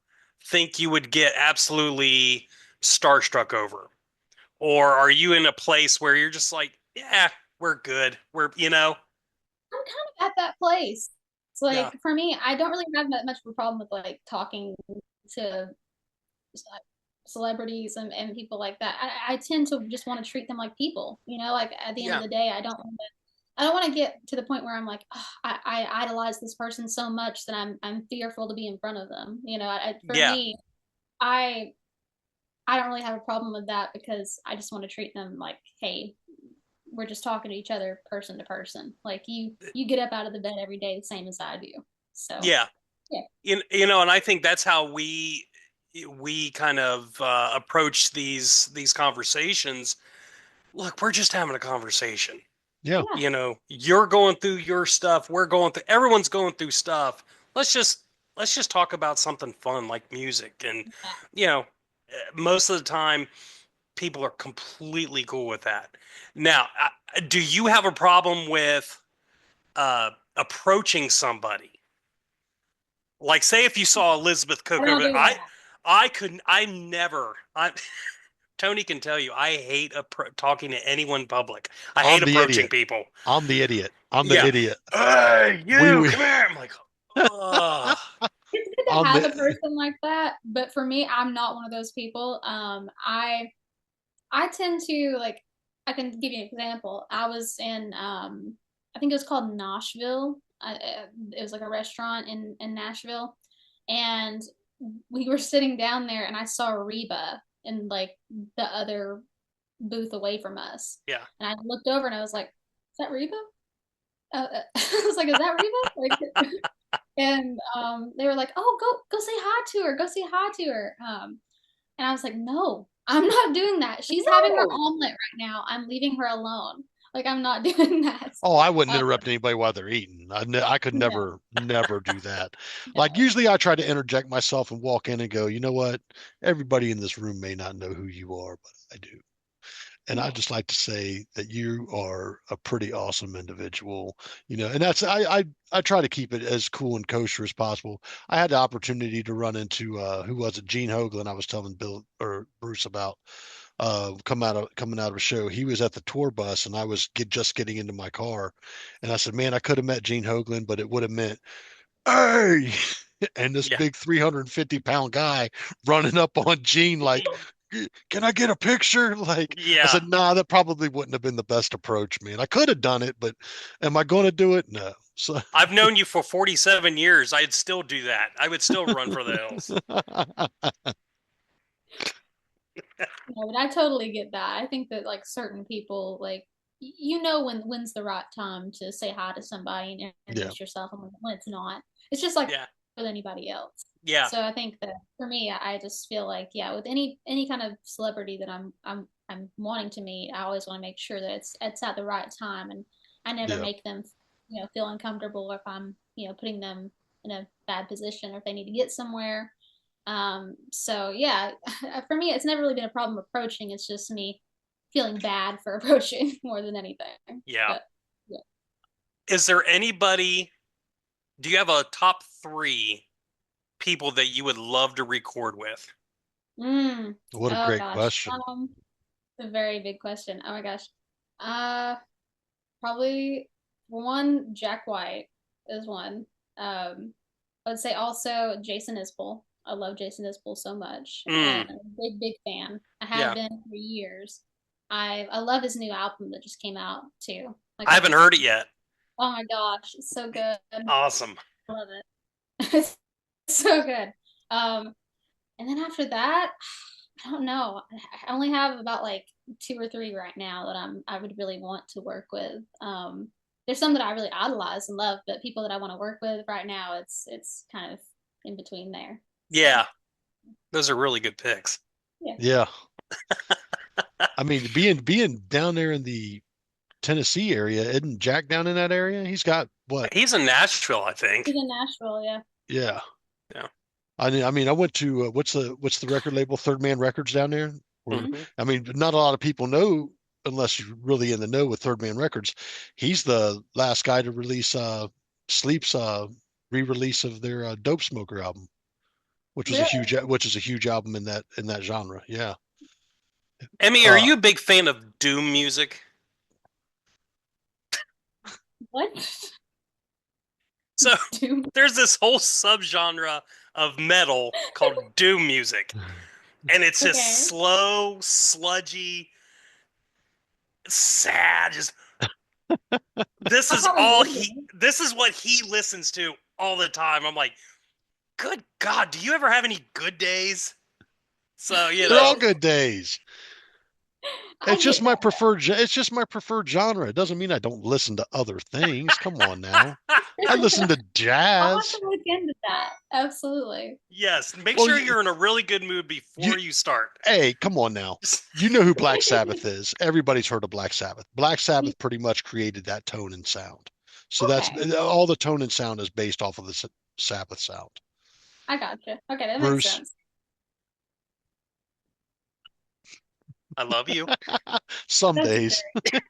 think you would get absolutely starstruck over? Or are you in a place where you're just like, yeah, we're good. I'm kind of at that place. It's Yeah, like for me, I don't really have that much of a problem with like talking to celebrities and people like that. I tend to just want to treat them like people, you know, like at the end of yeah, the day, I don't want to get to the point where I'm like, oh, I idolize this person so much that I'm fearful to be in front of them. You know, for yeah, me, I I don't really have a problem with that because I just want to treat them like, hey, we're just talking to each other person to person. Like you get up out of the bed every day the same as I do. So yeah. yeah, And I think that's how we kind of approach these conversations. Look, we're just having a conversation. Yeah. yeah, You're going through your stuff, we're going through everyone's going through stuff. Let's just talk about something fun like music. And yeah. you know most of the time people are completely cool with that. Now, do you have a problem with approaching somebody Like, say if you saw Elizabeth I Cook don't over there, do that. I couldn't. I never. I Tony can tell you, I hate talking to anyone in public. I hate I'm the approaching idiot. people. I'm the idiot. I'm the Yeah. idiot. Hey, We, you we come here. I'm like, ugh. It's good to I'm have a the person like that, but for me, I'm not one of those people. I tend to like. I can give you an example. I was in I think it was called Nashville. It was like a restaurant in Nashville, and we were sitting down there, and I saw Reba in like the other booth away from us, Yeah. and I looked over and I was like, "Is that Reba?" I was like, "Is that Reba?" Like, and they were like, "Oh, go say hi to her. Go say hi to her." And I was like, "No, I'm not doing that. She's having her No. omelet right now. I'm leaving her alone. Like I'm not doing that." Oh, I wouldn't Uh, interrupt anybody while they're eating. I could no, never do that. Like no. usually I try to interject myself and walk in and go, you know what? Everybody in this room may not know who you are, but I do. And I Yeah. just like to say that you are a pretty awesome individual, and that's I try to keep it as cool and kosher as possible. I had the opportunity to run into who was it, Gene Hoglan, I was telling Bill or Bruce about coming out of a show. He was at the tour bus and I was just getting into my car. And I said, man, I could have met Gene Hoglan, but it would have meant, hey, and this Yeah. big 350-pound guy running up on Gene like, can I get a picture? Like, I Yeah. said, nah, that probably wouldn't have been the best approach, man. I could have done it, but am I going to do it? No. So, I've known you for 47 years. I'd still do that. I would still run for the hills. No, but I totally get that. I think that like certain people like you know when's the right time to say hi to somebody and yeah, introduce yourself and when it's not. It's just like Yeah. with anybody else. Yeah. So I think that for me, I just feel like yeah, with any kind of celebrity that I'm wanting to meet, I always want to make sure that it's at the right time, and I never yeah, make them feel uncomfortable if I'm putting them in a bad position or if they need to get somewhere. So yeah, for me, it's never really been a problem approaching. It's just me feeling bad for approaching more than anything. Yeah. But yeah. Is there anybody, do you have a top three people that you would love to record with? Mm. what a Oh great gosh. question. It's a very big question. Oh my gosh. Uh, Probably one, Jack White is one. I would say also Jason Isbell. I love Jason Isbell so much, and Mm. I'm a big fan. I have Yeah. been for years. I love his new album that just came out too. Like I I haven't just, heard it yet. oh my gosh, it's so good. I Awesome. love it. It's so good. Um, and then after that, I don't know. I only have about like two or three right now that I would really want to work with. There's some that I really idolize and love, but people that I want to work with right now, it's kind of in between there. So Yeah. Those are really good picks. yeah, Yeah. I mean, being down there in the Tennessee area, isn't Jack down in that area? He's got what? He's in Nashville, I think. he's in Nashville. Yeah. Yeah. Yeah. I mean, I went to what's the record label? Third Man Records down there. Or, Mhm. Hmm. I mean, not a lot of people know unless you're really in the know with Third Man Records. He's the last guy to release Sleep's re-release of their Dope Smoker album, Really? which is a huge album in that genre. Yeah. Emmy, are Uh, you a big fan of doom music? What? So Doom. there's this whole subgenre of metal called doom music, and it's just Okay. slow, sludgy, sad. Just I probably would be. this is what he listens to all the time. I'm like, good God, do you ever have any good days? So, they're all good days. I get that. It's just my preferred genre. It doesn't mean I don't listen to other things. Come on now. I listen to I'll have jazz. to look into that. Absolutely. Yes, make Well, sure you're in a really good mood you before you start. hey, come on now. You know who Black Sabbath is. Everybody's heard of Black Sabbath. Black Sabbath pretty much created that tone and sound. So that's Okay. all the tone and sound is based off of the Sabbath sound. I gotcha. Okay, that makes Bruce, sense. I love you. some That's days. great.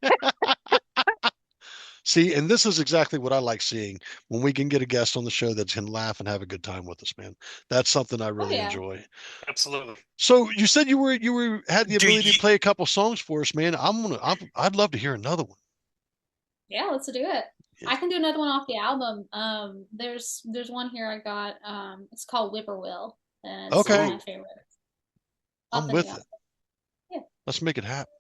See, and this is exactly what I like seeing when we can get a guest on the show that can laugh and have a good time with us, man. That's something I Oh really yeah. enjoy. Absolutely. So you said you were had the Do ability you? to play a couple songs for us, man. I'd love to hear another one. Yeah, let's do it. Yeah. I can do another one off the album. There's one here I got. It's called Whippoorwill, and it's one of Okay, my Ooh. favorites. Off I'm the new with album. it. Yeah. Let's make it happen.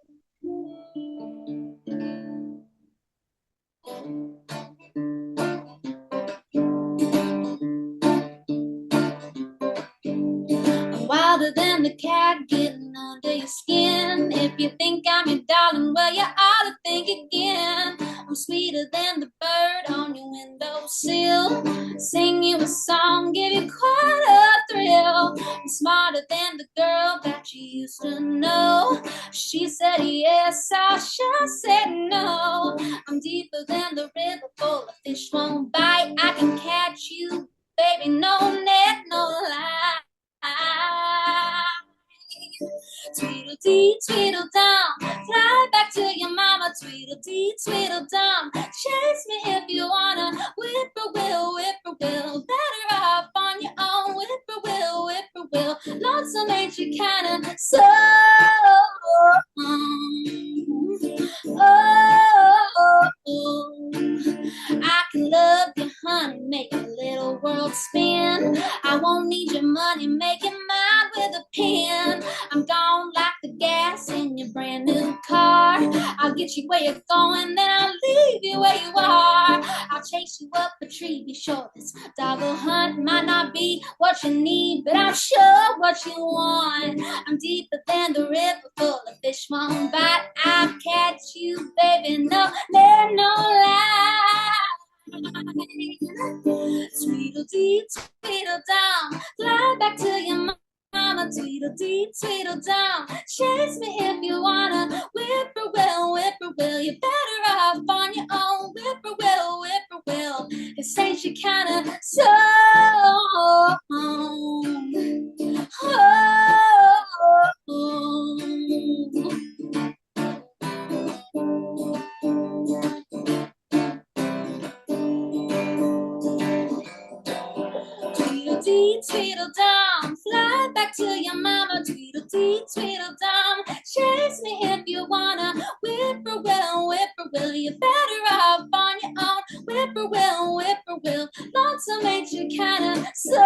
I'm wilder than the cat getting under your skin. If you think I'm your darling, well, you ought to think again. I'm sweeter than the bird on your windowsill. Sing you a song, give you quite a thrill. I'm smarter than the girl that you used to know. She said yes, I sure said no. I'm deeper than the river full of fish won't bite. I can catch you, baby, no net, no lie. Tweedledee, tweedledum, fly back to your mama. Tweedledee, tweedledum, chase me if you wanna. Whippoorwill, whippoorwill, better off on your own. Whippoorwill, whippoorwill, lonesome ain't you kinda so. I can love you, honey, make your little world spin. I won't need your money, make it mine with a pen. I'm gone like the gas in your brand new car. I'll get you where you're going, then I'll leave you where you are. I'll chase you up a tree, be sure this doggle hunt might not be what you need, but I'm sure what you want. I'm deeper than the river full of fish won't bite. I'll catch you, baby, no, let no lie. Tweedledee, tweedledum, fly back to your mama. Tweedledee, tweedledum, chase me if you wanna. Whippoorwill, whippoorwill, you're better off on your own. Whippoorwill, whippoorwill, cause ain't you kinda so. Tweedledee, tweedledum, fly back to your mama. Tweedledee, tweedledum, chase me if you wanna. Whippoorwill, whippoorwill, you're better off on your own. Whippoorwill, whippoorwill, lonesome ain't you kinda so.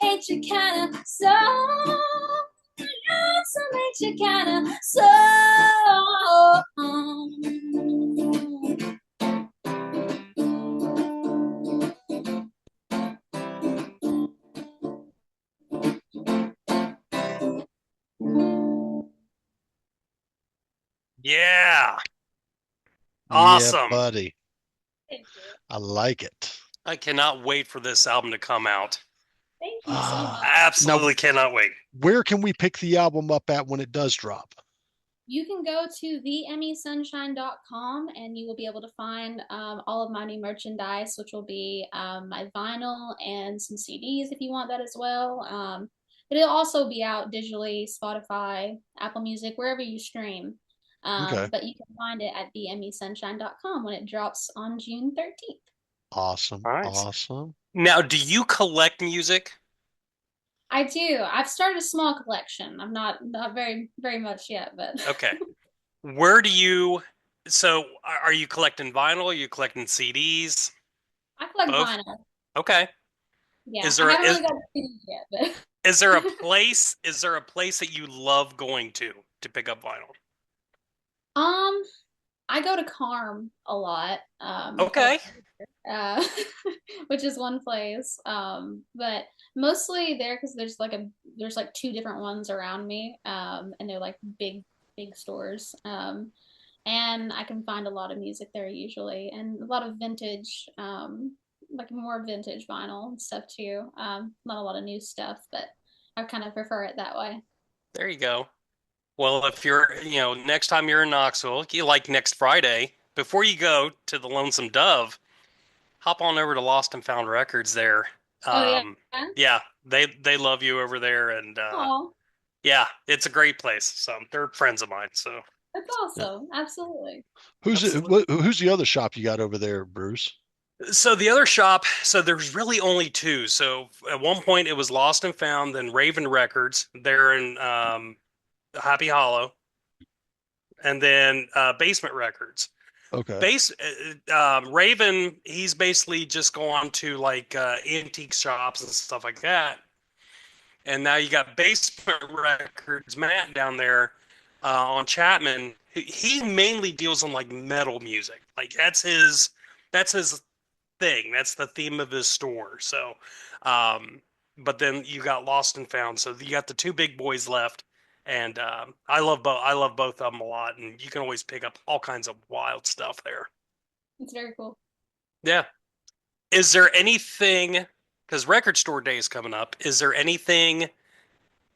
Ain't you kinda so. Lonesome ain't you kinda so. Yeah. Yeah, Awesome. buddy. Thank you. I like it. I cannot wait for this album to come out. Thank you so much. Now, Absolutely cannot wait. where can we pick the album up at when it does drop? You can go to the EmiSunshine.com and you will be able to find all of my new merchandise, which will be my vinyl and some CDs if you want that as well. But it'll also be out digitally, Spotify, Apple Music, wherever you stream. Okay. But you can find it at the EmiSunshine.com when it drops on June 13th. Awesome. All right. Awesome. Now, do you collect music? I do. I've started a small collection. I'm not very much yet, but Okay. Where do you, so are you collecting vinyl? Are you collecting CDs? I collect Both? vinyl. Okay. Yeah, Is I there haven't is really got to CDs yet, but is there a place that you love going to pick up vinyl? um, I go to Carm a lot. Okay. Uh, which is one place. But mostly there because there's like two different ones around me. And they're like big stores. And I can find a lot of music there usually, and a lot of vintage, like more vintage vinyl and stuff too. Not a lot of new stuff, but I kind of prefer it that way. There you go. Well, if you're, next time you're in Knoxville, you like next Friday, before you go to the Lonesome Dove, hop on over to Lost and Found Records there. Oh yeah. Yeah, they love you over there, and Oh, yeah, it's a great place. So they're friends of mine. So That's Yeah. awesome. Absolutely. Absolutely. Who's the other shop you got over there, Bruce? So the other shop, so there's really only two. So at one point it was Lost and Found, then Raven Records. They're in Happy Hollow, and then Basement Records. Okay. Raven, he's basically just gone to like antique shops and stuff like that. And now you got Basement Records, Matt down there on Chapman. He mainly deals in like metal music. Like that's his thing. That's the theme of his store. So, um, but then you got Lost and Found. So you got the two big boys left, and I love both. I love both of them a lot, and you can always pick up all kinds of wild stuff there. It's very cool. Yeah. Is there anything? Because Record Store Day is coming up. Is there anything?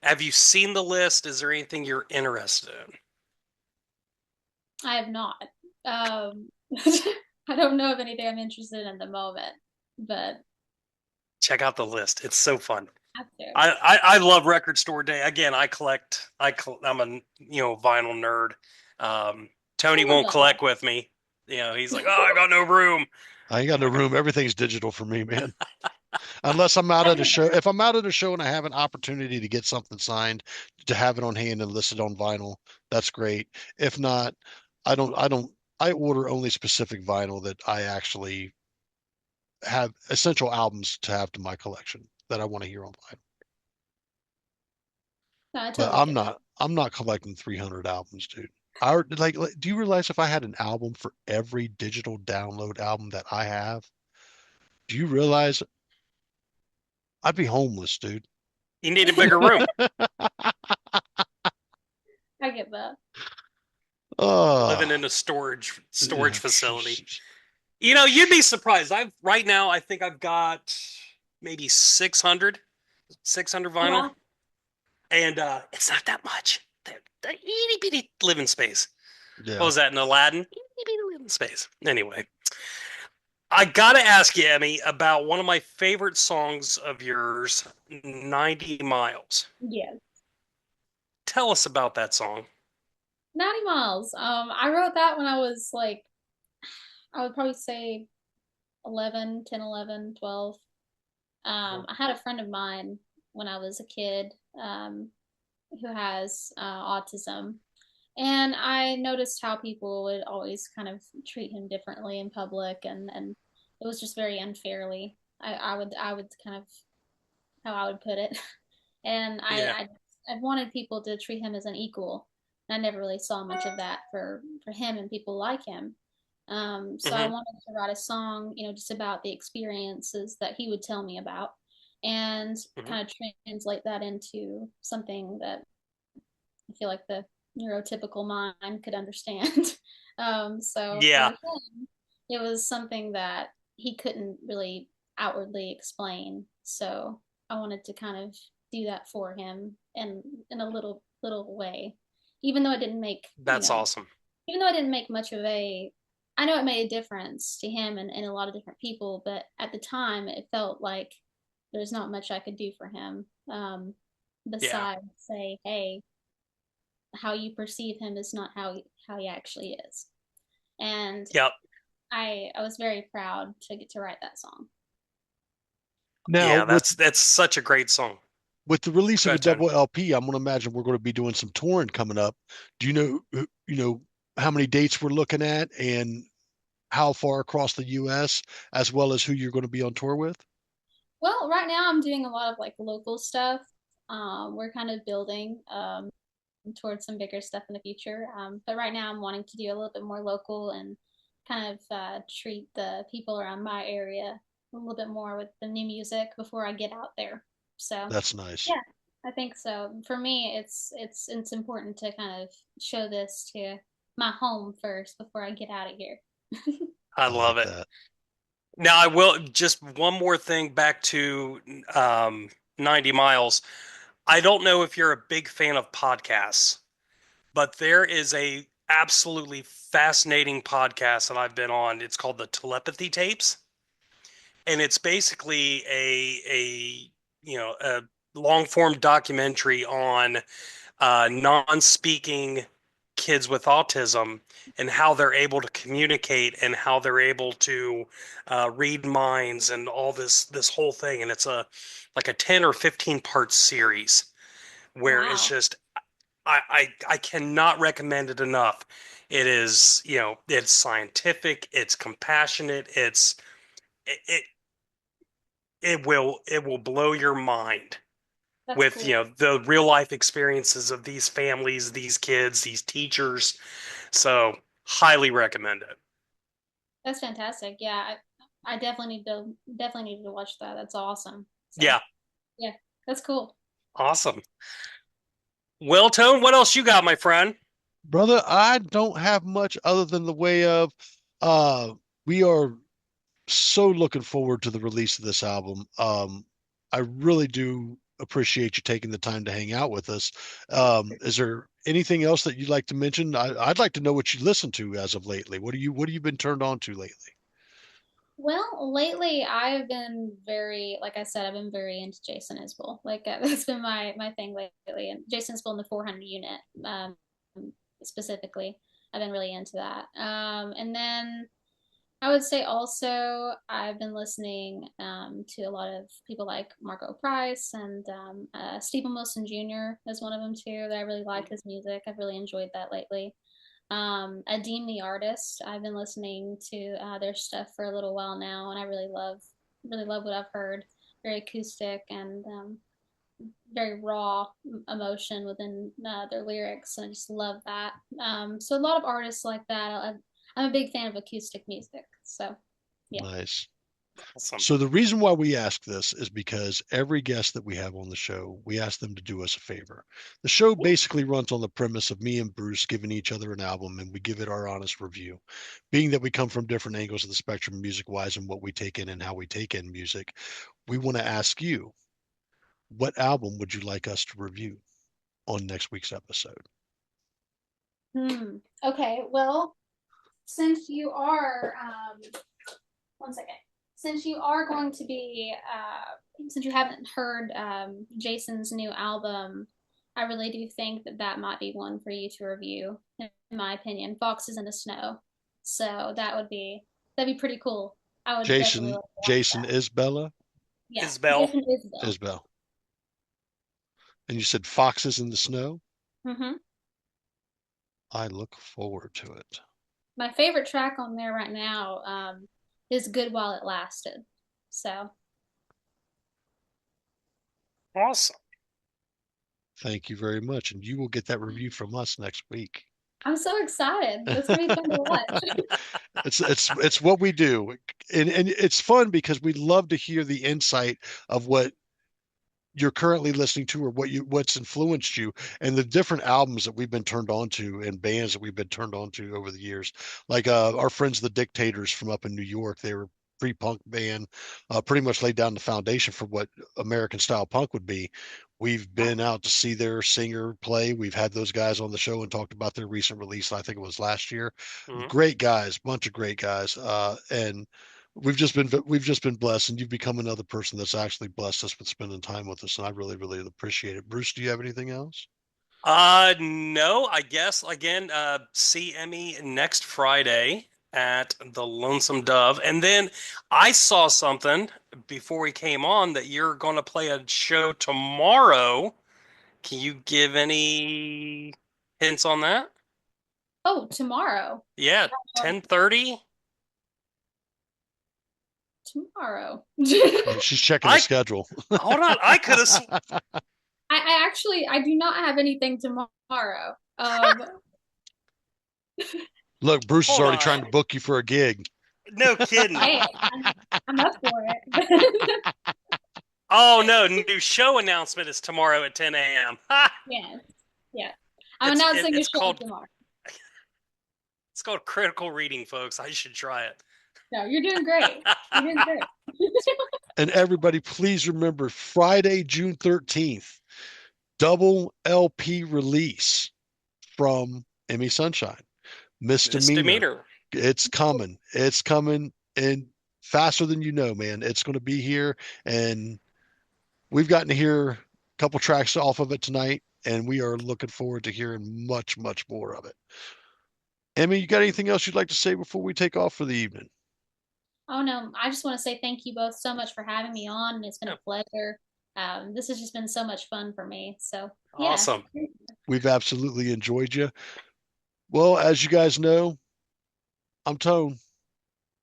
Have you seen the list? Is there anything you're interested in? I have not. Um, I don't know of anything I'm interested in at the moment, but Check out the list. It's so fun. I have to. I love Record Store Day. Again, I'm a vinyl nerd. I Tony love won't that. collect with me. He's like, oh, I got no room. I ain't got no room. Everything's digital for me, man. Unless I'm out at a show. If I'm out at a show and I have an opportunity to get something signed, to have it on hand and listed on vinyl, that's great. If not, I order only specific vinyl that I actually have essential albums to have to my collection that I want to hear on vinyl. No, I But totally get that. I'm not collecting 300 albums, dude. Do you realize if I had an album for every digital download album that I have, do you realize I'd be homeless, dude? You need a bigger room. I get that. Living Oh, in a storage facility. Jesus. You'd be surprised. Right now I think I've got maybe 600 Oh, vinyl, wow. and it's not that much. The itty bitty living space. What Yeah. was that in Aladdin? Itty bitty living space. Anyway, I gotta ask you, Emmy, about one of my favorite songs of yours, 90 Miles. Yes. Tell us about that song. 90 Miles. I wrote that when I was like, I would probably say 11, 10, 11, 12. I had a friend of mine when I was a kid, who has autism. And I noticed how people would always kind of treat him differently in public, and it was just very unfairly. I would kind of how I would put it, and Yeah. I wanted people to treat him as an equal. And I never really saw much of that for him and people like him. So I Hmm. wanted to write a song, just about the experiences that he would tell me about, and Hmm. kind of translate that into something that I feel like the neurotypical mind could understand. So for Yeah, him, it was something that he couldn't really outwardly explain. So I wanted to kind of do that for him in a little way, even though it didn't make that's awesome. even though I didn't make much of a. I know it made a difference to him and a lot of different people, but at the time it felt like there's not much I could do for him, Yeah. besides say, hey, how you perceive him is not how he actually is. And Yep. I was very proud to get to write that song. Now, Yeah, that's such a great song. with the release Go of a ahead, Tony. double LP, I'm going to imagine we're going to be doing some touring coming up. Do you know, how many dates we're looking at and how far across the U.S., as well as who you're going to be on tour with? Well, right now I'm doing a lot of like local stuff. We're kind of building towards some bigger stuff in the future. But right now I'm wanting to do a little bit more local and kind of treat the people around my area a little bit more with the new music before I get out there. So That's nice. yeah, I think so. For me, it's important to kind of show this to my home first before I get out of here. I I love like it. that. Now I will just one more thing back to 90 miles. I don't know if you're a big fan of podcasts, but there is a absolutely fascinating podcast that I've been on. It's called the Telepathy Tapes, and it's basically a long form documentary on non-speaking kids with autism and how they're able to communicate and how they're able to read minds and all this whole thing. And it's a like a 10 or 15 part series where it's Wow. just I cannot recommend it enough. It is, it's scientific, it's compassionate, it it will blow your mind That's with, cool. the real life experiences of these families, these kids, these teachers. So, highly recommend it. That's fantastic. Yeah, I definitely need to watch that. That's awesome. So Yeah, yeah, that's cool. awesome. Well, Tone, what else you got, my friend? Brother, I don't have much other than the way of uh we are so looking forward to the release of this album. I really do appreciate you taking the time to hang out with us. Is there anything else that you'd like to mention? I'd like to know what you listen to as of lately. What have you been turned on to lately? Well, lately I've been very, like I said, I've been very into Jason Isbell. Like that's been my thing lately. And Jason Isbell in the 400 unit, specifically, I've been really into that. And then I would say also I've been listening to a lot of people like Marco Price and Stephen Wilson Jr. is one of them too. That I really like his music. I've really enjoyed that lately. Adeem the artist. I've been listening to their stuff for a little while now, and I really love what I've heard. Very acoustic and very raw emotion within their lyrics. And I just love that. So a lot of artists like that. I'm a big fan of acoustic music. So yeah. Nice. Awesome. So the reason why we ask this is because every guest that we have on the show, we ask them to do us a favor. The show basically runs on the premise of me and Bruce giving each other an album and we give it our honest review. Being that we come from different angles of the spectrum music wise and what we take in and how we take in music, we want to ask you, what album would you like us to review on next week's episode? Okay. Well, since you are, one second. Since you are going to be, since you haven't heard Jason's new album, I really do think that that might be one for you to review, in my opinion. Foxes in the Snow. So that'd be pretty cool. I would definitely Jason like to watch Jason that. Isbella Yeah, Isabel. Jason Isbell. Isbell. And you said Foxes in the Snow? hmm I look forward to it. My favorite track on there right now is "Good While It Lasted." So Awesome. Thank you very much. And you will get that review from us next week. I'm so excited. That's gonna be fun to watch. It's what we do. And it's fun because we love to hear the insight of what you're currently listening to or what's influenced you and the different albums that we've been turned on to and bands that we've been turned on to over the years. Like our friends the Dictators from up in New York, they were pre-punk band, pretty much laid down the foundation for what American style punk would be. We've been out to see their singer play. We've had those guys on the show and talked about their recent release. I think it was last year. Mhm. Great guys, bunch of great guys. And we've just been blessed, and you've become another person that's actually blessed us with spending time with us, and I really, really appreciate it. Bruce, do you have anything else? No, I guess again, see Emmy next Friday at the Lonesome Dove. And then I saw something before we came on that you're going to play a show tomorrow. Can you give any hints on that? Oh, tomorrow. Yeah, 10:30. Tomorrow. She's checking the I schedule. hold on. I could have. I actually I do not have anything tomorrow. Look, Bruce is Hold already on. trying to book you for a gig. No kidding. Hey, I'm up for it. Oh no, new show announcement is tomorrow at 10 a.m. Ha! Yes, yeah. I'm It's announcing the it's show called tomorrow. it's called critical reading, folks. I should try it. No, you're doing great. You're doing great. And everybody, please remember Friday, June 13th, double LP release from EmiSunshine, Miss Miss Demeanor. Demeanor. It's coming. It's coming and faster than you know, man. It's going to be here. And we've gotten to hear a couple tracks off of it tonight. and we are looking forward to hearing much, much more of it. Emmy, you got anything else you'd like to say before we take off for the evening? Oh no, I just want to say thank you both so much for having me on. It's been Yeah. a pleasure. This has just been so much fun for me. So yeah. Awesome. We've absolutely enjoyed you. Well, as you guys know, I'm Tone.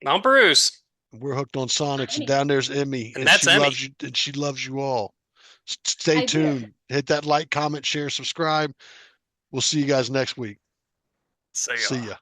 I'm Bruce. We're hooked on Sonics, and down there's Emmy, And and that's she Emmy. loves you, and she loves you all. Stay I do. tuned. Hit that like, comment, share, subscribe. We'll see you guys next week. See See ya. ya.